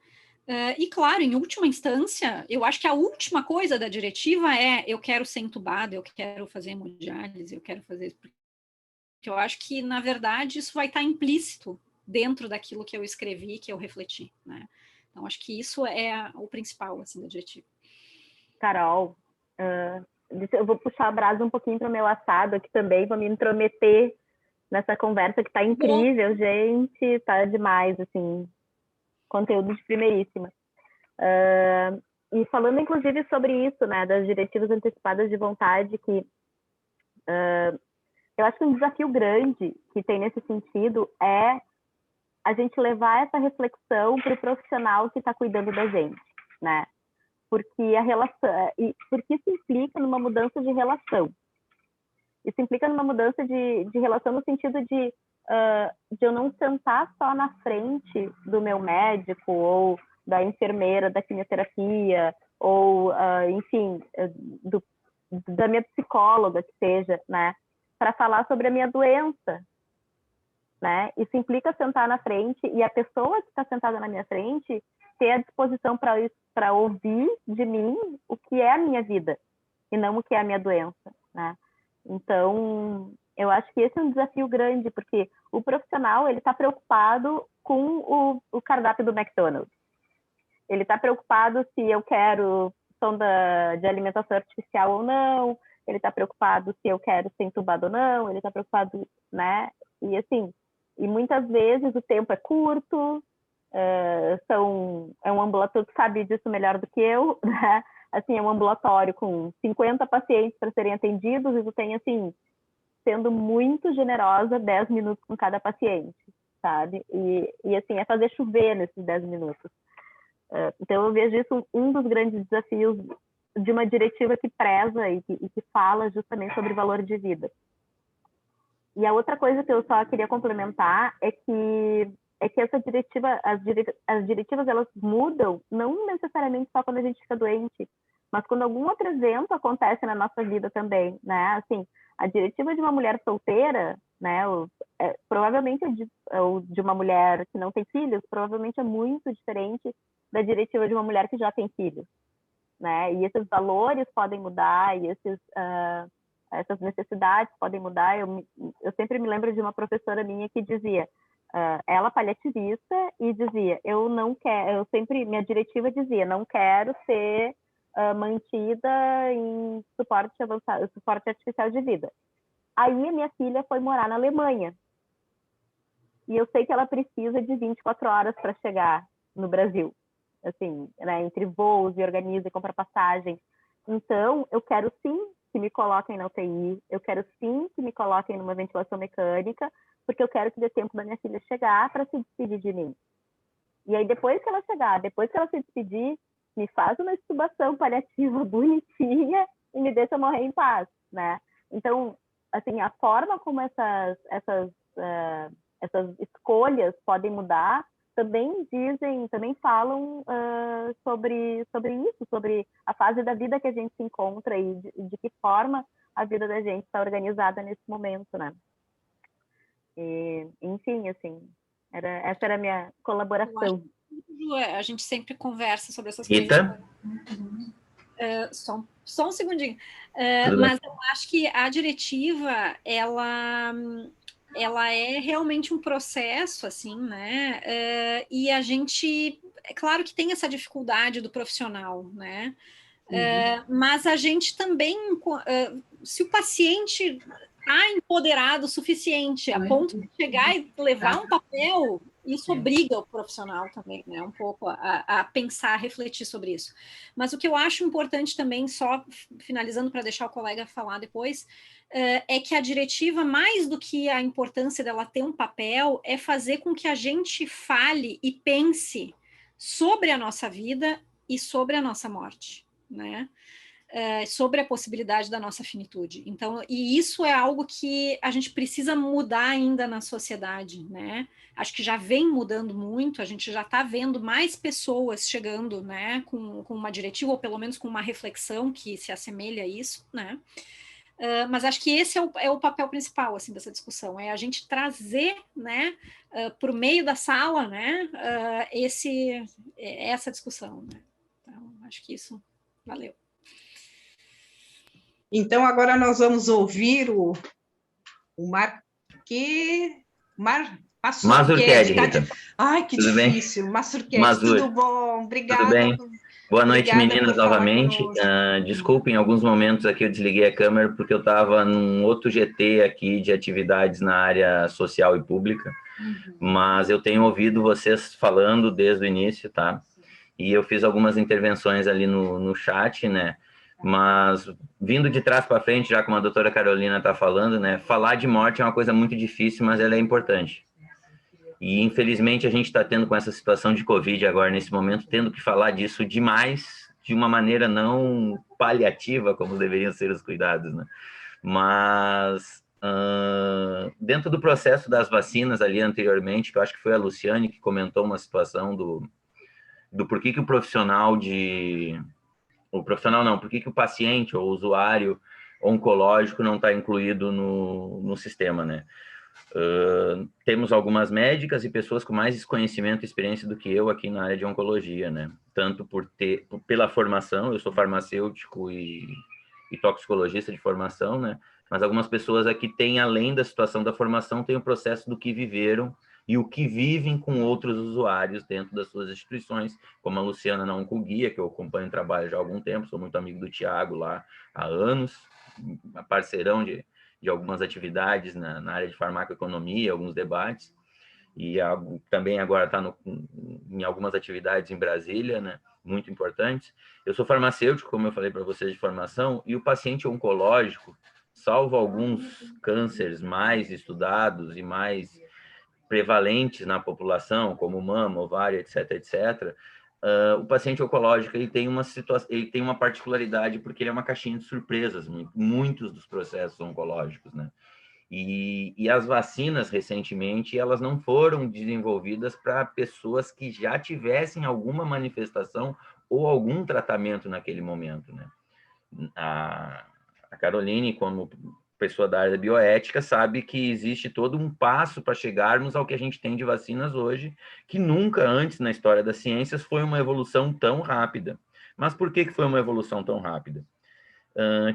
F: E claro, em última instância, eu acho que a última coisa da diretiva é: eu quero ser entubado, eu quero fazer hemodiálise, eu quero fazer... Porque eu acho que, na verdade, isso vai estar implícito dentro daquilo que eu escrevi, que eu refleti, né? Então, acho que isso é o principal, assim, da diretiva.
E: Carol, eu vou puxar a brasa um pouquinho para o meu assado aqui também, vou me intrometer nessa conversa que está incrível, bom, gente, está demais, assim, conteúdo de primeiríssima. E falando, inclusive, sobre isso, né, das diretivas antecipadas de vontade, que eu acho que um desafio grande que tem nesse sentido é a gente levar essa reflexão para o profissional que está cuidando da gente, né? Porque porque isso implica numa mudança de relação. Isso implica numa mudança de relação no sentido de eu não sentar só na frente do meu médico ou da enfermeira da quimioterapia ou, enfim, da minha psicóloga, que seja, né? Para falar sobre a minha doença, né? Isso implica sentar na frente e a pessoa que está sentada na minha frente ter a disposição para ouvir de mim o que é a minha vida e não o que é a minha doença, né? Então, eu acho que esse é um desafio grande, porque o profissional, ele está preocupado com o cardápio do McDonald's. Ele está preocupado se eu quero sonda de alimentação artificial ou não, ele está preocupado se eu quero ser entubado ou não, ele está preocupado, né? E assim, e muitas vezes o tempo é curto, é um ambulatório, tu sabe disso melhor do que eu, né? Assim, é um ambulatório com 50 pacientes para serem atendidos e tu tem, assim, sendo muito generosa, 10 minutos com cada paciente, sabe? E assim, é fazer chover nesses 10 minutos. Então, eu vejo isso um dos grandes desafios de uma diretiva que preza e que fala justamente sobre valor de vida. E a outra coisa que eu só queria complementar é que essa diretiva, as diretivas, elas mudam, não necessariamente só quando a gente fica doente, mas quando algum outro evento acontece na nossa vida também, né? Assim, a diretiva de uma mulher solteira, né? Provavelmente de uma mulher que não tem filhos, provavelmente é muito diferente da diretiva de uma mulher que já tem filhos, né? E esses valores podem mudar e essas necessidades podem mudar. Eu sempre me lembro de uma professora minha que dizia, ela paliativista, e dizia, eu não quero, minha diretiva dizia, não quero ser mantida em suporte avançado, suporte artificial de vida. Aí a minha filha foi morar na Alemanha, e eu sei que ela precisa de 24 horas para chegar no Brasil, assim, né, entre voos e organiza e compra passagem. Então, eu quero sim que me coloquem na UTI, eu quero sim que me coloquem numa ventilação mecânica, porque eu quero que dê tempo da minha filha chegar para se despedir de mim. E aí, depois que ela chegar, depois que ela se despedir, me faz uma extubação paliativa bonitinha e me deixa morrer em paz, né? Então, assim, a forma como essas escolhas podem mudar também falam sobre isso, sobre a fase da vida que a gente se encontra e de que forma a vida da gente está organizada nesse momento, né? E, enfim, assim, essa era a minha colaboração.
F: A gente sempre conversa sobre essas
I: Rita?
F: coisas. Só um segundinho. Mas eu acho que a diretiva, ela é realmente um processo, assim, né? E a gente, é claro que tem essa dificuldade do profissional, né? Mas a gente também, se o paciente está empoderado o suficiente a ponto de chegar e levar um papel, isso obriga o profissional também, né, um pouco a pensar, a refletir sobre isso. Mas o que eu acho importante também, só finalizando para deixar o colega falar depois, é que a diretiva, mais do que a importância dela ter um papel, é fazer com que a gente fale e pense sobre a nossa vida e sobre a nossa morte, né? Sobre a possibilidade da nossa finitude. Então, e isso é algo que a gente precisa mudar ainda na sociedade, né? Acho que já vem mudando muito, a gente já está vendo mais pessoas chegando, né, com uma diretiva, ou pelo menos com uma reflexão que se assemelha a isso, né? Mas acho que esse é o papel principal, assim, dessa discussão, é a gente trazer, né, por meio da sala, né, essa discussão, né? Então, acho que isso valeu.
H: Então, agora nós vamos ouvir o
I: Mazurchedi, Rita.
H: Ai, que
I: tudo
H: difícil.
I: Bem?
H: Mazurchedi, tudo bom? Obrigada.
I: Tudo bem? Boa noite, meninas, novamente. Desculpem, em alguns momentos aqui eu desliguei a câmera porque eu estava num outro GT aqui de atividades na área social e pública, mas eu tenho ouvido vocês falando desde o início, tá? E eu fiz algumas intervenções ali no chat, né? Mas vindo de trás para frente, já como a doutora Carolina está falando, né? Falar de morte é uma coisa muito difícil, mas ela é importante. E infelizmente a gente está tendo com essa situação de Covid agora, nesse momento, tendo que falar disso demais, de uma maneira não paliativa, como deveriam ser os cuidados, né? Mas dentro do processo das vacinas ali anteriormente, que eu acho que foi a Luciane que comentou uma situação do porquê que o profissional por que o paciente ou o usuário oncológico não está incluído no sistema, né? Temos algumas médicas e pessoas com mais conhecimento e experiência do que eu aqui na área de oncologia, né? Tanto pela formação, eu sou farmacêutico e toxicologista de formação, né? Mas algumas pessoas aqui têm, além da situação da formação, têm o processo do que viveram e o que vivem com outros usuários dentro das suas instituições, como a Luciana na Oncoguia, que eu acompanho o trabalho já há algum tempo, sou muito amigo do Tiago lá há anos, parceirão de algumas atividades na área de farmacoeconomia, alguns debates, e também agora está em algumas atividades em Brasília, né, muito importantes. Eu sou farmacêutico, como eu falei para vocês, de formação, e o paciente oncológico, salvo alguns cânceres mais estudados e mais prevalentes na população, como mama, ovário, etc., etc., o paciente oncológico ele tem uma particularidade porque ele é uma caixinha de surpresas, muitos dos processos oncológicos, né? E as vacinas, recentemente, elas não foram desenvolvidas para pessoas que já tivessem alguma manifestação ou algum tratamento naquele momento, né? A Caroline, como pessoa da área da bioética, sabe que existe todo um passo para chegarmos ao que a gente tem de vacinas hoje, que nunca antes na história das ciências foi uma evolução tão rápida. Mas por que foi uma evolução tão rápida?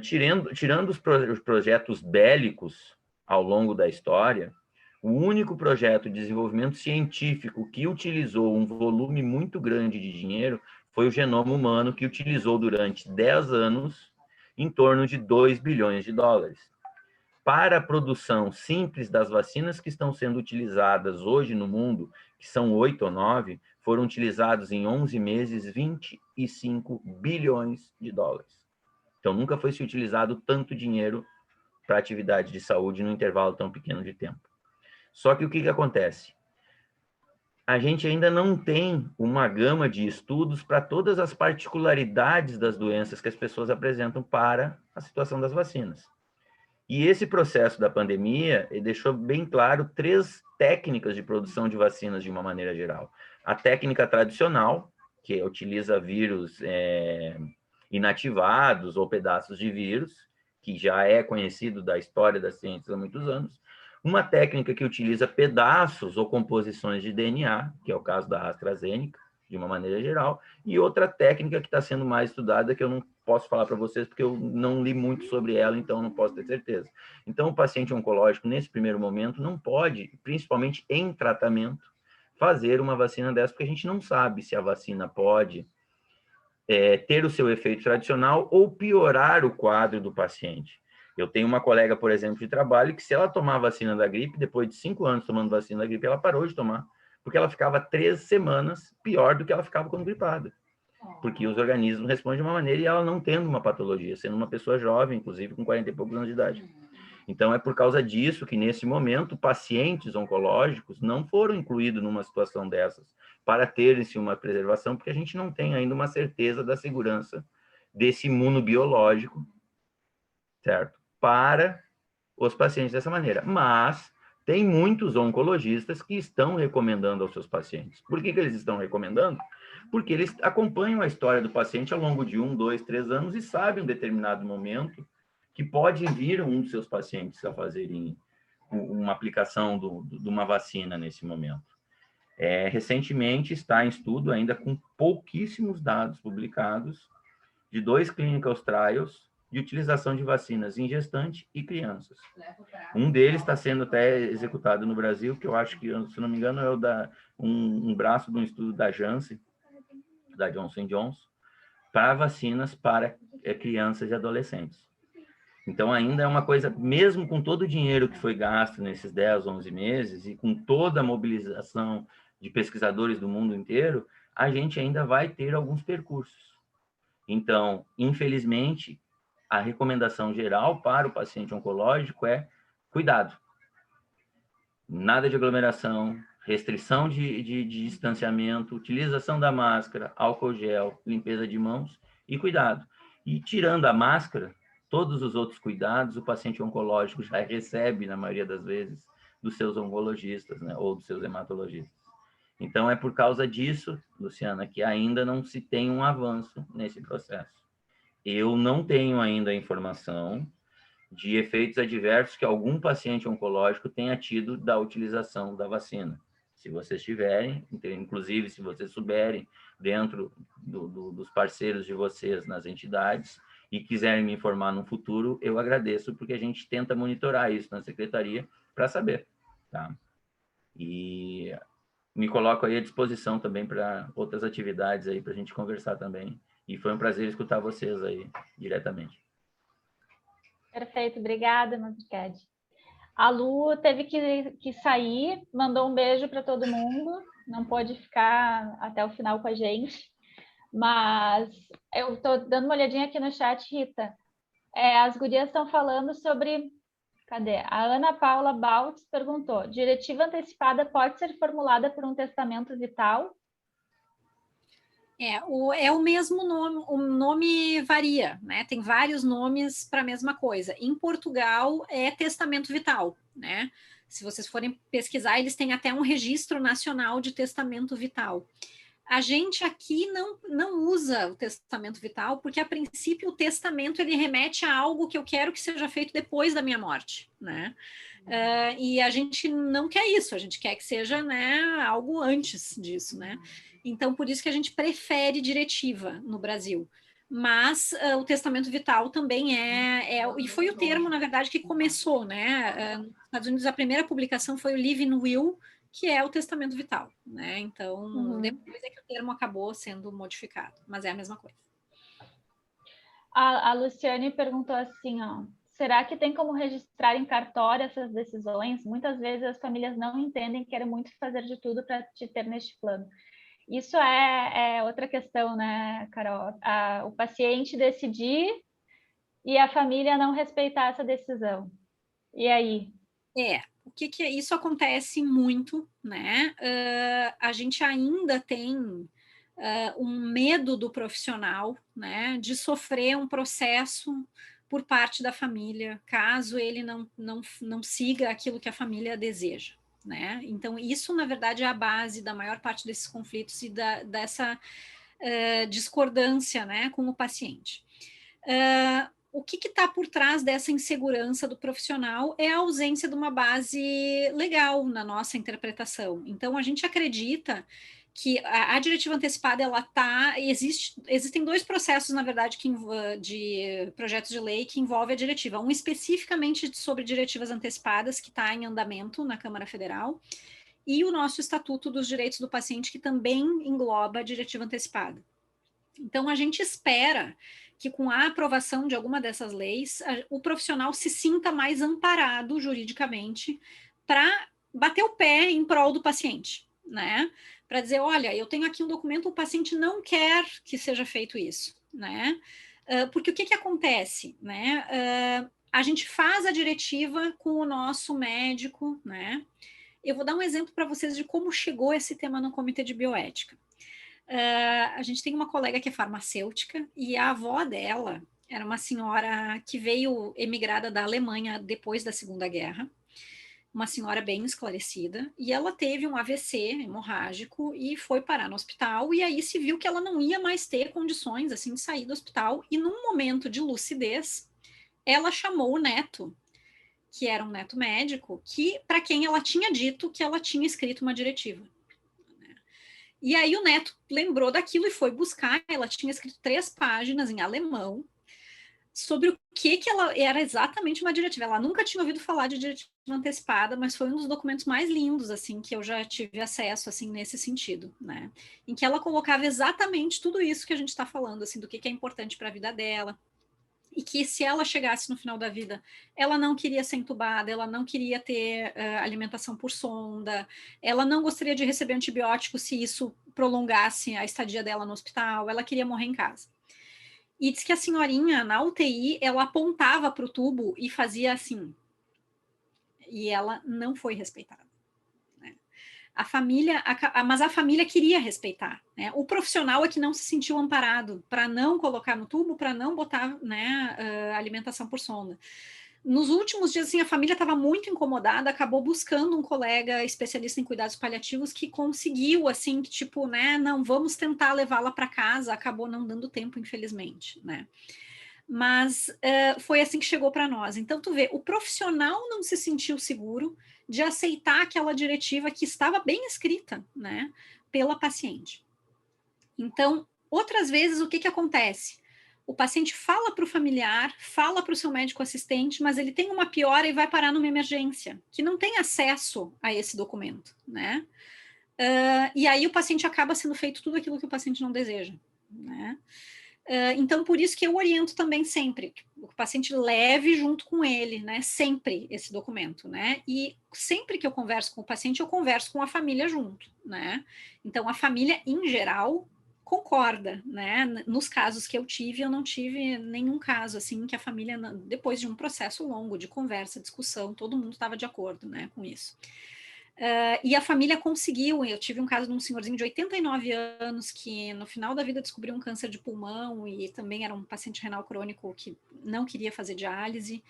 I: Tirando os projetos bélicos ao longo da história, o único projeto de desenvolvimento científico que utilizou um volume muito grande de dinheiro foi o genoma humano, que utilizou durante 10 anos em torno de 2 bilhões de dólares. Para a produção simples das vacinas que estão sendo utilizadas hoje no mundo, que são 8 ou 9, foram utilizados em 11 meses 25 bilhões de dólares. Então, nunca foi se utilizado tanto dinheiro para atividade de saúde num intervalo tão pequeno de tempo. Só que o que acontece? A gente ainda não tem uma gama de estudos para todas as particularidades das doenças que as pessoas apresentam para a situação das vacinas. E esse processo da pandemia deixou bem claro 3 técnicas de produção de vacinas de uma maneira geral. A técnica tradicional, que utiliza vírus inativados ou pedaços de vírus, que já é conhecido da história da ciência há muitos anos. Uma técnica que utiliza pedaços ou composições de DNA, que é o caso da AstraZeneca, de uma maneira geral, e outra técnica que está sendo mais estudada, que eu não posso falar para vocês, porque eu não li muito sobre ela, então não posso ter certeza. Então, o paciente oncológico, nesse primeiro momento, não pode, principalmente em tratamento, fazer uma vacina dessa, porque a gente não sabe se a vacina pode ter o seu efeito tradicional ou piorar o quadro do paciente. Eu tenho uma colega, por exemplo, de trabalho, que se ela tomar a vacina da gripe, depois de 5 anos tomando vacina da gripe, ela parou de tomar, porque ela ficava 3 semanas pior do que ela ficava quando gripada. Porque os organismos respondem de uma maneira e ela não tendo uma patologia, sendo uma pessoa jovem, inclusive com 40 e poucos anos de idade. Então, é por causa disso que, nesse momento, pacientes oncológicos não foram incluídos numa situação dessas, para terem-se uma preservação, porque a gente não tem ainda uma certeza da segurança desse imunobiológico, certo? Para os pacientes dessa maneira. Mas tem muitos oncologistas que estão recomendando aos seus pacientes. Por que eles estão recomendando? Porque eles acompanham a história do paciente ao longo de 1, 2, 3 anos e sabem em um determinado momento que pode vir um dos seus pacientes a fazerem uma aplicação de uma vacina nesse momento. Recentemente está em estudo, ainda com pouquíssimos dados publicados, de 2 clinical trials de utilização de vacinas em gestante e crianças. Um deles está sendo até executado no Brasil, que eu acho que, se não me engano, é um braço de um estudo da Janssen, da Johnson & Johnson, para vacinas para crianças e adolescentes. Então, ainda é uma coisa, mesmo com todo o dinheiro que foi gasto nesses 10, 11 meses, e com toda a mobilização de pesquisadores do mundo inteiro, a gente ainda vai ter alguns percursos. Então, infelizmente, a recomendação geral para o paciente oncológico é cuidado. Nada de aglomeração, restrição de distanciamento, utilização da máscara, álcool gel, limpeza de mãos e cuidado. E tirando a máscara, todos os outros cuidados, o paciente oncológico já recebe, na maioria das vezes, dos seus oncologistas, né, ou dos seus hematologistas. Então, é por causa disso, Luciana, que ainda não se tem um avanço nesse processo. Eu não tenho ainda a informação de efeitos adversos que algum paciente oncológico tenha tido da utilização da vacina. Se vocês tiverem, inclusive se vocês souberem, dentro dos parceiros de vocês nas entidades, e quiserem me informar no futuro, eu agradeço, porque a gente tenta monitorar isso na secretaria para saber, tá? E me coloco aí à disposição também para outras atividades aí, para a gente conversar também. E foi um prazer escutar vocês aí diretamente.
A: Perfeito, obrigada, Mazzucchelli. A Lu teve que sair, mandou um beijo para todo mundo, não pôde ficar até o final com a gente, mas eu estou dando uma olhadinha aqui no chat, Rita. As gurias estão falando sobre... Cadê? A Ana Paula Baltz perguntou: diretiva antecipada pode ser formulada por um testamento vital?
F: É o mesmo nome, o nome varia, né? Tem vários nomes para a mesma coisa. Em Portugal é testamento vital, né? Se vocês forem pesquisar, eles têm até um registro nacional de testamento vital. A gente aqui não usa o testamento vital, porque a princípio o testamento ele remete a algo que eu quero que seja feito depois da minha morte, né? E a gente não quer isso, a gente quer que seja, né, algo antes disso, né? Então, por isso que a gente prefere diretiva no Brasil. Mas o testamento vital também e foi o termo, na verdade, que começou, né? Nos Estados Unidos, a primeira publicação foi o Living Will, que é o testamento vital, né? Então, depois é que o termo acabou sendo modificado, mas é a mesma coisa.
A: A Luciane perguntou assim, ó: será que tem como registrar em cartório essas decisões? Muitas vezes as famílias não entendem, querem muito fazer de tudo para te ter neste plano. Isso é outra questão, né, Carol? O paciente decidir e a família não respeitar essa decisão. E aí?
F: O que é? Isso acontece muito, né? A gente ainda tem um medo do profissional, né, de sofrer um processo por parte da família, caso ele não siga aquilo que a família deseja, né? Então, isso, na verdade, é a base da maior parte desses conflitos e dessa discordância, né, com o paciente. O que está por trás dessa insegurança do profissional é a ausência de uma base legal na nossa interpretação. Então, a gente acredita que a diretiva antecipada, existem dois processos, na verdade, de projetos de lei que envolvem a diretiva. Um especificamente sobre diretivas antecipadas, que está em andamento na Câmara Federal, e o nosso Estatuto dos Direitos do Paciente, que também engloba a diretiva antecipada. Então, a gente espera que com a aprovação de alguma dessas leis, o profissional se sinta mais amparado juridicamente para bater o pé em prol do paciente, né? Para dizer, olha, eu tenho aqui um documento, o paciente não quer que seja feito isso, né? Porque o que acontece, né? A gente faz a diretiva com o nosso médico, né? Eu vou dar um exemplo para vocês de como chegou esse tema no Comitê de Bioética. A gente tem uma colega que é farmacêutica e a avó dela era uma senhora que veio emigrada da Alemanha depois da Segunda Guerra, uma senhora bem esclarecida, e ela teve um AVC hemorrágico e foi parar no hospital, e aí se viu que ela não ia mais ter condições assim de sair do hospital, e num momento de lucidez, ela chamou o neto, que era um neto médico, para quem ela tinha dito que ela tinha escrito uma diretiva. E aí o neto lembrou daquilo e foi buscar. Ela tinha escrito 3 páginas em alemão sobre o que ela era exatamente uma diretiva. Ela nunca tinha ouvido falar de diretiva antecipada, mas foi um dos documentos mais lindos assim que eu já tive acesso assim nesse sentido, né? Em que ela colocava exatamente tudo isso que a gente está falando, assim, do que é importante para a vida dela. E que se ela chegasse no final da vida, ela não queria ser entubada, ela não queria ter alimentação por sonda, ela não gostaria de receber antibiótico se isso prolongasse a estadia dela no hospital, ela queria morrer em casa. E diz que a senhorinha, na UTI, ela apontava para o tubo e fazia assim. E ela não foi respeitada. Mas a família queria respeitar, né? O profissional é que não se sentiu amparado para não colocar no tubo, para não botar, né, alimentação por sonda. Nos últimos dias, assim, a família estava muito incomodada, acabou buscando um colega especialista em cuidados paliativos que conseguiu, assim, que tipo, né, não, vamos tentar levá-la para casa, acabou não dando tempo, infelizmente, né? Mas foi assim que chegou para nós. Então, tu vê, o profissional não se sentiu seguro de aceitar aquela diretiva que estava bem escrita, né, pela paciente. Então, outras vezes, o que acontece? O paciente fala para o familiar, fala para o seu médico assistente, mas ele tem uma piora e vai parar numa emergência, que não tem acesso a esse documento, né? E aí o paciente acaba sendo feito tudo aquilo que o paciente não deseja, né? Então, por isso que eu oriento também sempre, que o paciente leve junto com ele, né, sempre esse documento, né, e sempre que eu converso com o paciente, eu converso com a família junto, né, então a família, em geral, concorda, né, nos casos que eu tive, eu não tive nenhum caso, assim, que a família, depois de um processo longo de conversa, discussão, todo mundo estava de acordo, né, com isso. E a família conseguiu, eu tive um caso de um senhorzinho de 89 anos que no final da vida descobriu um câncer de pulmão e também era um paciente renal crônico que não queria fazer diálise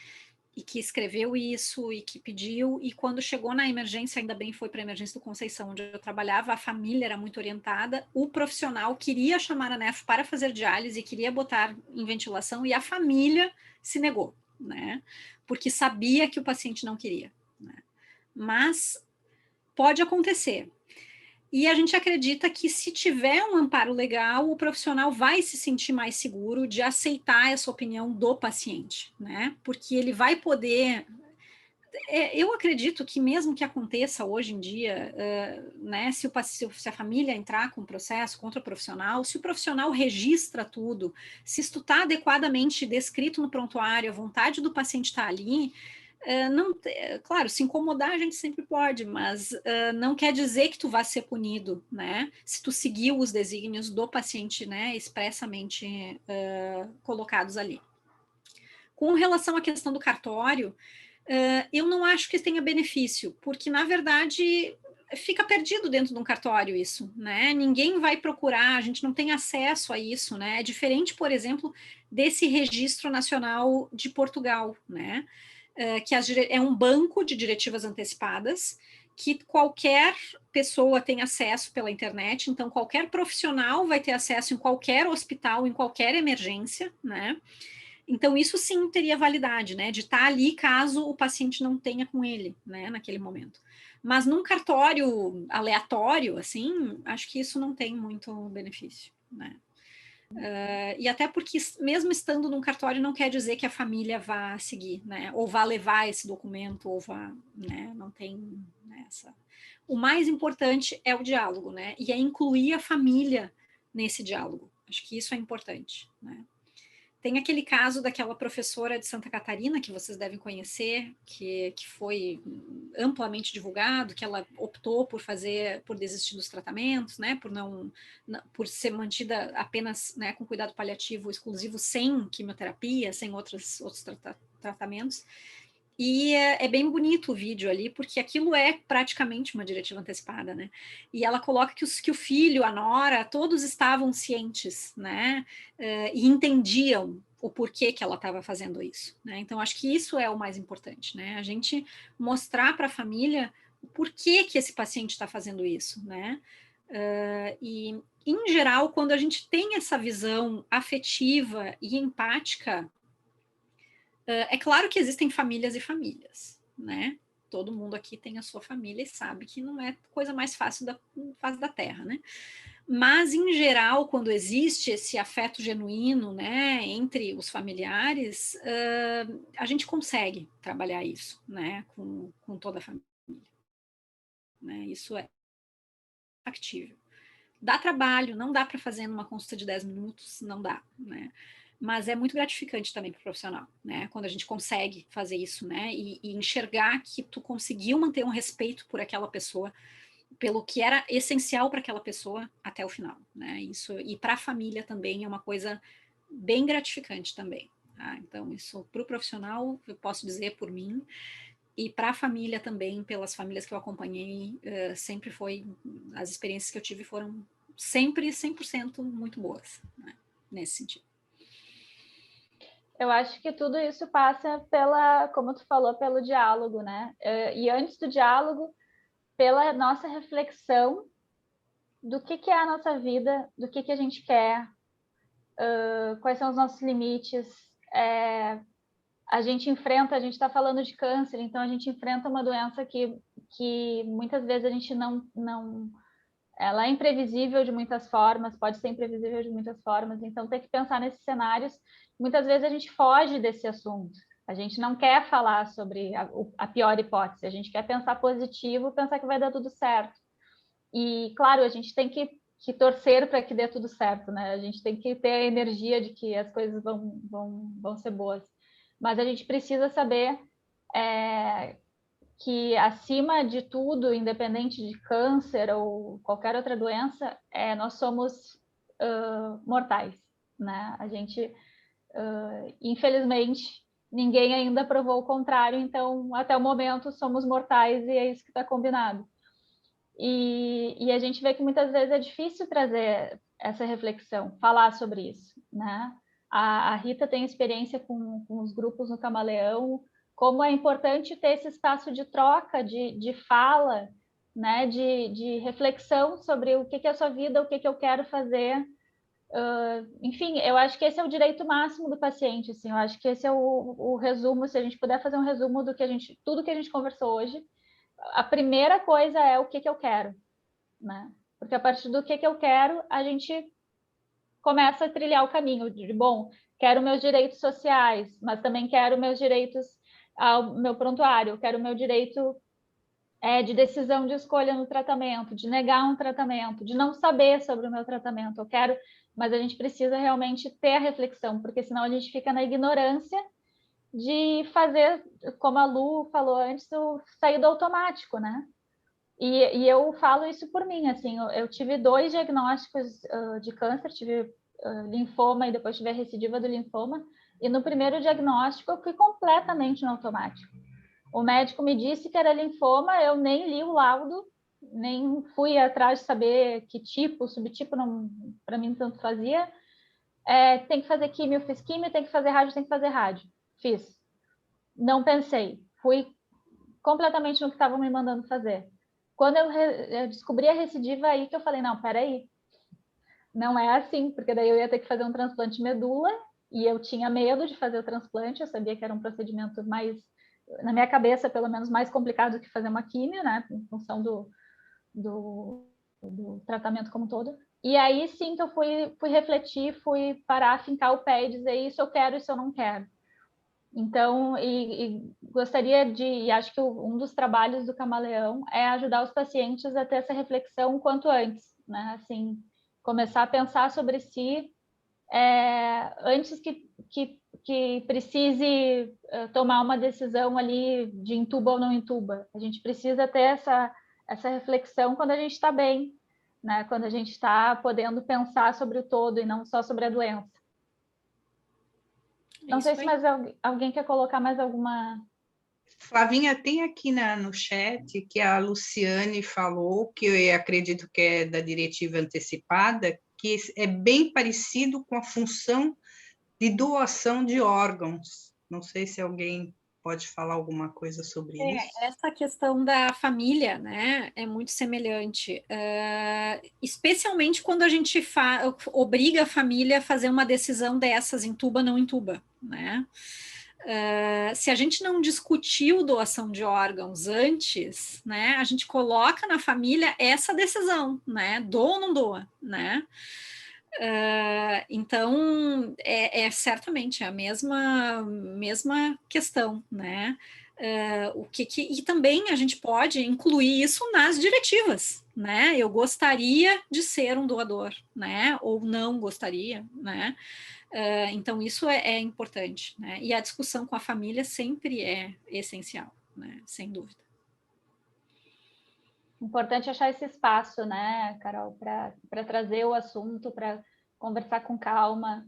F: e que escreveu isso e que pediu, e quando chegou na emergência, ainda bem foi para a emergência do Conceição, onde eu trabalhava, a família era muito orientada, o profissional queria chamar a nefro para fazer diálise, queria botar em ventilação e a família se negou, né, porque sabia que o paciente não queria, né, mas pode acontecer. E a gente acredita que se tiver um amparo legal, o profissional vai se sentir mais seguro de aceitar essa opinião do paciente, né? Porque ele vai poder... Eu acredito que mesmo que aconteça hoje em dia, né, se a família entrar com processo contra o profissional, se o profissional registra tudo, se isso está adequadamente descrito no prontuário, a vontade do paciente está ali... não, claro, se incomodar a gente sempre pode, mas não quer dizer que tu vá ser punido, né? Se tu seguiu os desígnios do paciente, né, expressamente colocados ali. Com relação à questão do cartório, eu não acho que tenha benefício, porque na verdade fica perdido dentro de um cartório isso, né? Ninguém vai procurar, a gente não tem acesso a isso, né? É diferente, por exemplo, desse Registro Nacional de Portugal, né? Que é um banco de diretivas antecipadas que qualquer pessoa tem acesso pela internet, então qualquer profissional vai ter acesso em qualquer hospital, em qualquer emergência, né? Então isso sim teria validade, né? De estar ali caso o paciente não tenha com ele, né? Naquele momento. Mas num cartório aleatório, assim, acho que isso não tem muito benefício, né? E até porque, mesmo estando num cartório, não quer dizer que a família vá seguir, né? Ou vá levar esse documento, ou vá, né? Não tem, né, essa... O mais importante é o diálogo, né? E é incluir a família nesse diálogo. Acho que isso é importante, né? Tem aquele caso daquela professora de Santa Catarina, que vocês devem conhecer, que foi amplamente divulgado, que ela optou por desistir dos tratamentos, né, por ser mantida apenas, né, com cuidado paliativo exclusivo, sem quimioterapia, sem outros tratamentos. E é bem bonito o vídeo ali, porque aquilo é praticamente uma diretiva antecipada, né? E ela coloca que o filho, a nora, todos estavam cientes, né? E entendiam o porquê que ela estava fazendo isso, né? Então, acho que isso é o mais importante, né? A gente mostrar para a família o porquê que esse paciente está fazendo isso, né? E, em geral, quando a gente tem essa visão afetiva e empática, é claro que existem famílias e famílias, né? Todo mundo aqui tem a sua família e sabe que não é coisa mais fácil da face da Terra, né? Mas, em geral, quando existe esse afeto genuíno, né, entre os familiares, a gente consegue trabalhar isso, né, com toda a família. Né? Isso é factível. Dá trabalho, não dá para fazer numa consulta de 10 minutos, não dá, né? Mas é muito gratificante também para o profissional, né? Quando a gente consegue fazer isso, né? E enxergar que tu conseguiu manter um respeito por aquela pessoa, pelo que era essencial para aquela pessoa até o final, né? Isso, e para a família também é uma coisa bem gratificante também. Tá? Então, isso para o profissional, eu posso dizer por mim, e para a família também, pelas famílias que eu acompanhei, sempre foi, as experiências que eu tive foram sempre 100% muito boas, né? Nesse sentido.
A: Eu acho que tudo isso passa como tu falou, pelo diálogo, né? E antes do diálogo, pela nossa reflexão do que é a nossa vida, do que a gente quer, quais são os nossos limites. A gente está falando de câncer, então a gente enfrenta uma doença que muitas vezes a gente não ela é imprevisível de muitas formas, pode ser imprevisível de muitas formas, então tem que pensar nesses cenários. Muitas vezes a gente foge desse assunto, a gente não quer falar sobre a pior hipótese, a gente quer pensar positivo, pensar que vai dar tudo certo. E, claro, a gente tem que torcer para que dê tudo certo, né? A gente tem que ter a energia de que as coisas vão ser boas. Mas a gente precisa saber que, acima de tudo, independente de câncer ou qualquer outra doença, nós somos mortais, né? A gente, infelizmente, ninguém ainda provou o contrário, então, até o momento, somos mortais e é isso que está combinado. E a gente vê que muitas vezes é difícil trazer essa reflexão, falar sobre isso, né? A Rita tem experiência com os grupos no Camaleão, como é importante ter esse espaço de troca, de fala, né? De reflexão sobre o que é a sua vida, o que eu quero fazer. Enfim, eu acho que esse é o direito máximo do paciente, assim, eu acho que esse é o resumo, se a gente puder fazer um resumo do que tudo que a gente conversou hoje, a primeira coisa é o que eu quero, né? Porque a partir do que eu quero, a gente começa a trilhar o caminho de, bom, quero meus direitos sociais, mas também quero meus direitos ao meu prontuário, quero meu direito de decisão de escolha no tratamento, de negar um tratamento, de não saber sobre o meu tratamento, eu quero, mas a gente precisa realmente ter a reflexão, porque senão a gente fica na ignorância de fazer, como a Lu falou antes, sair do automático, né? E eu falo isso por mim, assim, eu tive 2 diagnósticos de câncer, tive linfoma e depois tive a recidiva do linfoma, e no primeiro diagnóstico eu fui completamente no automático. O médico me disse que era linfoma, eu nem li o laudo, nem fui atrás de saber que tipo, subtipo, para mim tanto fazia. Tem que fazer químio, eu fiz químio, tem que fazer rádio, tem que fazer rádio. Fiz. Não pensei. Fui completamente no que estavam me mandando fazer. Quando eu descobri a recidiva, aí que eu falei, não, peraí. Não é assim, porque daí eu ia ter que fazer um transplante de medula e eu tinha medo de fazer o transplante, eu sabia que era um procedimento mais, na minha cabeça, pelo menos, mais complicado do que fazer uma químio, né, em função do tratamento como um todo. E aí sim que eu fui refletir, fui parar, fincar o pé e dizer isso eu quero, isso eu não quero. Então, gostaria e acho que um dos trabalhos do Camaleão é ajudar os pacientes a ter essa reflexão o quanto antes, né? Assim, começar a pensar sobre si antes que precise tomar uma decisão ali de intuba ou não intuba. A gente precisa ter essa reflexão quando a gente está bem, né? Quando a gente está podendo pensar sobre o todo e não só sobre a doença. Não sei se mais alguém quer colocar mais alguma...
H: Flavinha, tem aqui no chat que a Luciane falou, que eu acredito que é da diretiva antecipada, que é bem parecido com a função de doação de órgãos. Não sei se alguém pode falar alguma coisa sobre isso.
F: Essa questão da família, né, é muito semelhante, especialmente quando a gente obriga a família a fazer uma decisão dessas, intuba, não intuba, né? Se a gente não discutiu doação de órgãos antes, né, a gente coloca na família essa decisão, né, doa ou não doa, né? Então, certamente a mesma questão, né? E também a gente pode incluir isso nas diretivas, né? Eu gostaria de ser um doador, né? Ou não gostaria, né? Então, isso é importante, né? E a discussão com a família sempre é essencial, né? Sem dúvida.
A: Importante achar esse espaço, né, Carol, para trazer o assunto, para conversar com calma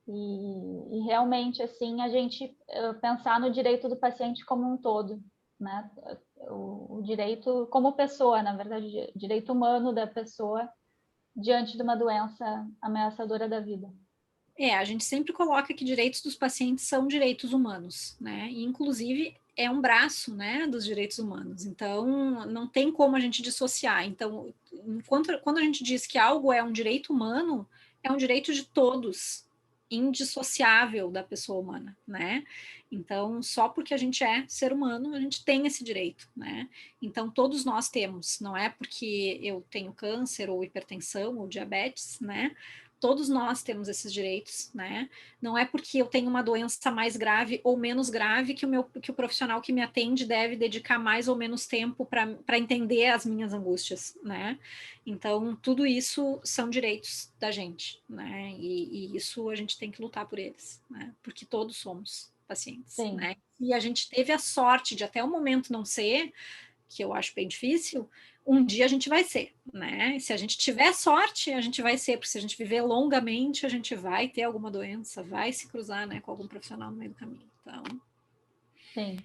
A: e realmente, assim, a gente pensar no direito do paciente como um todo, né? O direito como pessoa, na verdade, direito humano da pessoa diante de uma doença ameaçadora da vida.
F: A gente sempre coloca que direitos dos pacientes são direitos humanos, né? E, inclusive, é um braço, né, dos direitos humanos. Então, não tem como a gente dissociar. Então, quando a gente diz que algo é um direito humano, é um direito de todos, indissociável da pessoa humana, né? Então, só porque a gente é ser humano, a gente tem esse direito, né? Então, todos nós temos, não é porque eu tenho câncer ou hipertensão ou diabetes, né? Todos nós temos esses direitos, né? Não é porque eu tenho uma doença mais grave ou menos grave que o profissional que me atende deve dedicar mais ou menos tempo para entender as minhas angústias, né? Então, tudo isso são direitos da gente, né? E isso a gente tem que lutar por eles, né? Porque todos somos pacientes,
A: Sim.
F: né? E a gente teve a sorte de até o momento não ser, que eu acho bem difícil, um dia a gente vai ser, né? Se a gente tiver sorte, a gente vai ser, porque se a gente viver longamente, a gente vai ter alguma doença, vai se cruzar, né, com algum profissional no meio do caminho. Então,
A: Sim.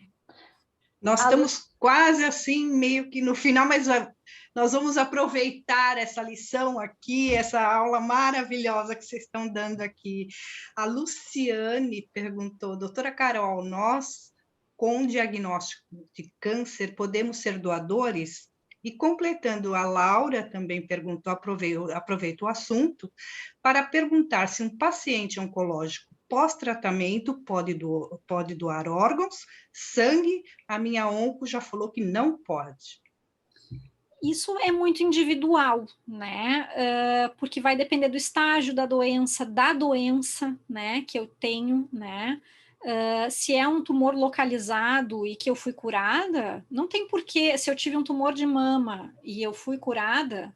H: Nós estamos quase assim, meio que no final, mas nós vamos aproveitar essa lição aqui, essa aula maravilhosa que vocês estão dando aqui. A Luciane perguntou, doutora Carol, nós, com diagnóstico de câncer, podemos ser doadores? E completando, a Laura também perguntou, aproveita o assunto, para perguntar se um paciente oncológico pós-tratamento pode doar órgãos, sangue. A minha onco já falou que não pode.
F: isso é muito individual, né? Porque vai depender do estágio da doença, né, que eu tenho, né? Se é um tumor localizado e que eu fui curada, não tem porquê. Se eu tive um tumor de mama e eu fui curada,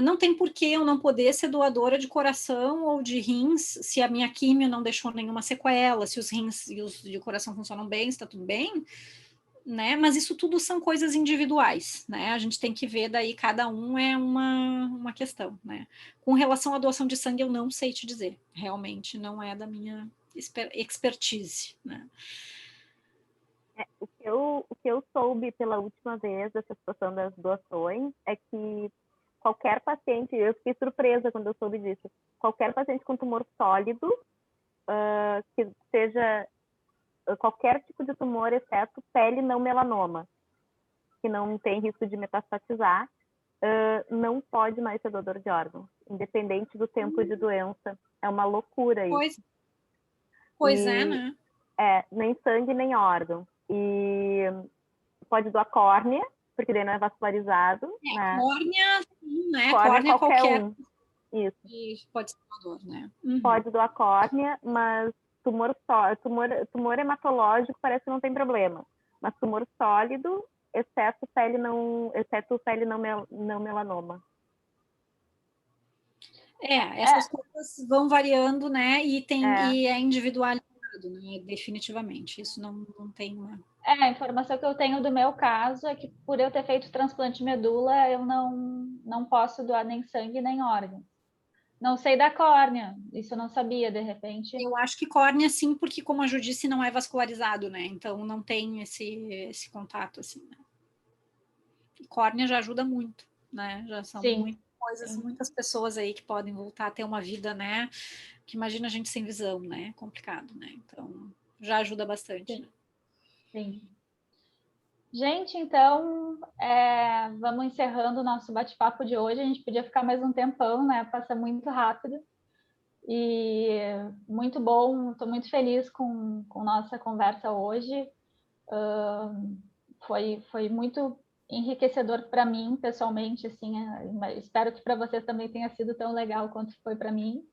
F: não tem porquê eu não poder ser doadora de coração ou de rins, se a minha químio não deixou nenhuma sequela, se os rins e os de coração funcionam bem, está tudo bem, né? Mas isso tudo são coisas individuais, né? A gente tem que ver daí, cada um é uma questão, né? Com relação à doação de sangue, eu não sei te dizer. Realmente não é da minha expertise, né?
E: O que eu soube pela última vez dessa situação das doações é que qualquer paciente, eu fiquei surpresa quando eu soube disso, qualquer paciente com tumor sólido, que seja qualquer tipo de tumor, exceto pele não melanoma, que não tem risco de metastatizar, não pode mais ser doador de órgãos, independente do tempo de doença. É uma loucura isso.
F: Pois é, né?
E: Nem sangue, nem órgão. E pode doar córnea, porque daí não é vascularizado. Né?
F: Córnea, né?
E: Córnea qualquer um. Isso.
F: E pode ser doador, né?
E: Pode doar córnea, mas tumor hematológico parece que não tem problema. Mas tumor sólido, exceto pele não melanoma.
F: Essas coisas vão variando, né? E é individualizado, né? Definitivamente. Isso não tem uma...
A: A informação que eu tenho do meu caso é que por eu ter feito transplante de medula, eu não posso doar nem sangue nem órgão. Não sei da córnea, isso eu não sabia, de repente.
F: Eu acho que córnea sim, porque como a Ju disse, não é vascularizado, né? Então não tem esse contato, assim, né? E córnea já ajuda muito, né? Já são muitas pessoas aí que podem voltar a ter uma vida, né? Que imagina a gente sem visão, né? Complicado, né? Então já ajuda bastante,
A: Sim.
F: Né?
A: Sim. Gente, então, vamos encerrando o nosso bate-papo de hoje. A gente podia ficar mais um tempão, né? Passa muito rápido. E muito bom, estou muito feliz com nossa conversa hoje. Foi muito enriquecedor para mim, pessoalmente, assim, espero que para vocês também tenha sido tão legal quanto foi para mim.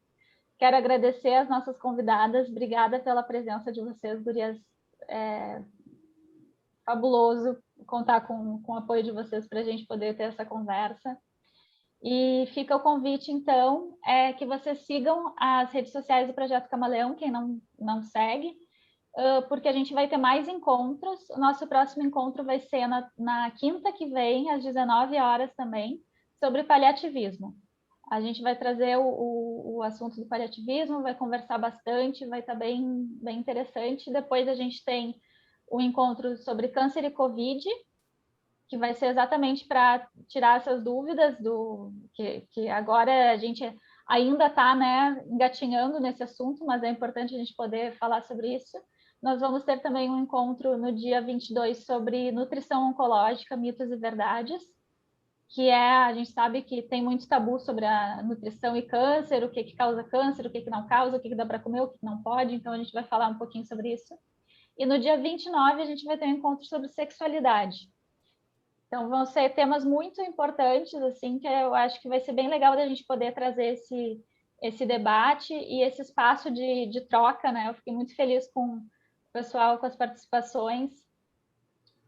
A: Quero agradecer as nossas convidadas, obrigada pela presença de vocês, gurias. Fabuloso contar com o apoio de vocês para a gente poder ter essa conversa. E fica o convite, então, que vocês sigam as redes sociais do Projeto Camaleão, quem não segue, porque a gente vai ter mais encontros. O nosso próximo encontro vai ser na quinta que vem, às 19 horas também, sobre paliativismo. A gente vai trazer o assunto do paliativismo, vai conversar bastante, vai estar bem, bem interessante. Depois a gente tem o encontro sobre câncer e Covid, que vai ser exatamente para tirar essas dúvidas que agora a gente ainda está, né, engatinhando nesse assunto, mas é importante a gente poder falar sobre isso. Nós vamos ter também um encontro no dia 22 sobre nutrição oncológica, mitos e verdades, que a gente sabe que tem muito tabu sobre a nutrição e câncer, o que causa câncer, o que não causa, o que dá para comer, o que não pode, então a gente vai falar um pouquinho sobre isso. E no dia 29 a gente vai ter um encontro sobre sexualidade. Então vão ser temas muito importantes, assim, que eu acho que vai ser bem legal da gente poder trazer esse debate e esse espaço de troca, né? Eu fiquei muito feliz com o pessoal, com as participações.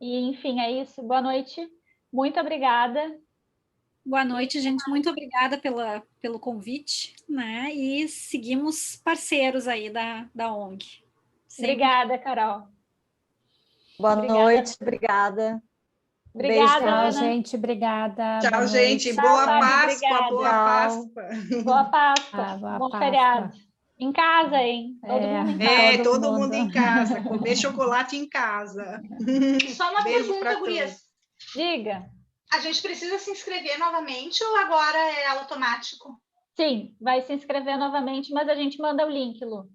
A: E, enfim, é isso. Boa noite. Muito obrigada.
F: Boa noite, gente. Muito obrigada pelo convite, né? E seguimos parceiros aí da ONG. Sempre.
A: Obrigada, Carol.
G: Boa noite, obrigada.
A: Obrigada,
C: Tchau,
A: Ana.
C: gente. Obrigada.
H: Tchau, gente.
A: Tchau,
H: Boa
A: Fábio,
H: Páscoa,
A: obrigada.
H: boa Páscoa.
A: Boa Páscoa.
C: Boa
A: Bom
C: Páscoa.
A: feriado. Em casa, hein? Todo mundo em casa.
H: Todo mundo em casa. Comer chocolate em casa.
J: Só uma
H: Beijo
J: pergunta,
H: pra
J: gurias.
H: todos.
A: Diga.
J: A gente precisa se inscrever novamente ou agora é automático?
A: Sim, vai se inscrever novamente, mas a gente manda o link, Lu.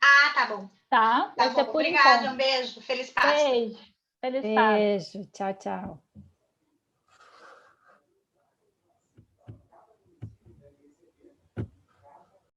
J: Ah, tá bom.
A: Tá?
J: Tá
A: Vai ser
J: bom.
A: por
J: Obrigada,
A: encontro.
J: um beijo. Feliz Páscoa.
A: Beijo. Feliz Páscoa.
C: Beijo. Tchau, tchau.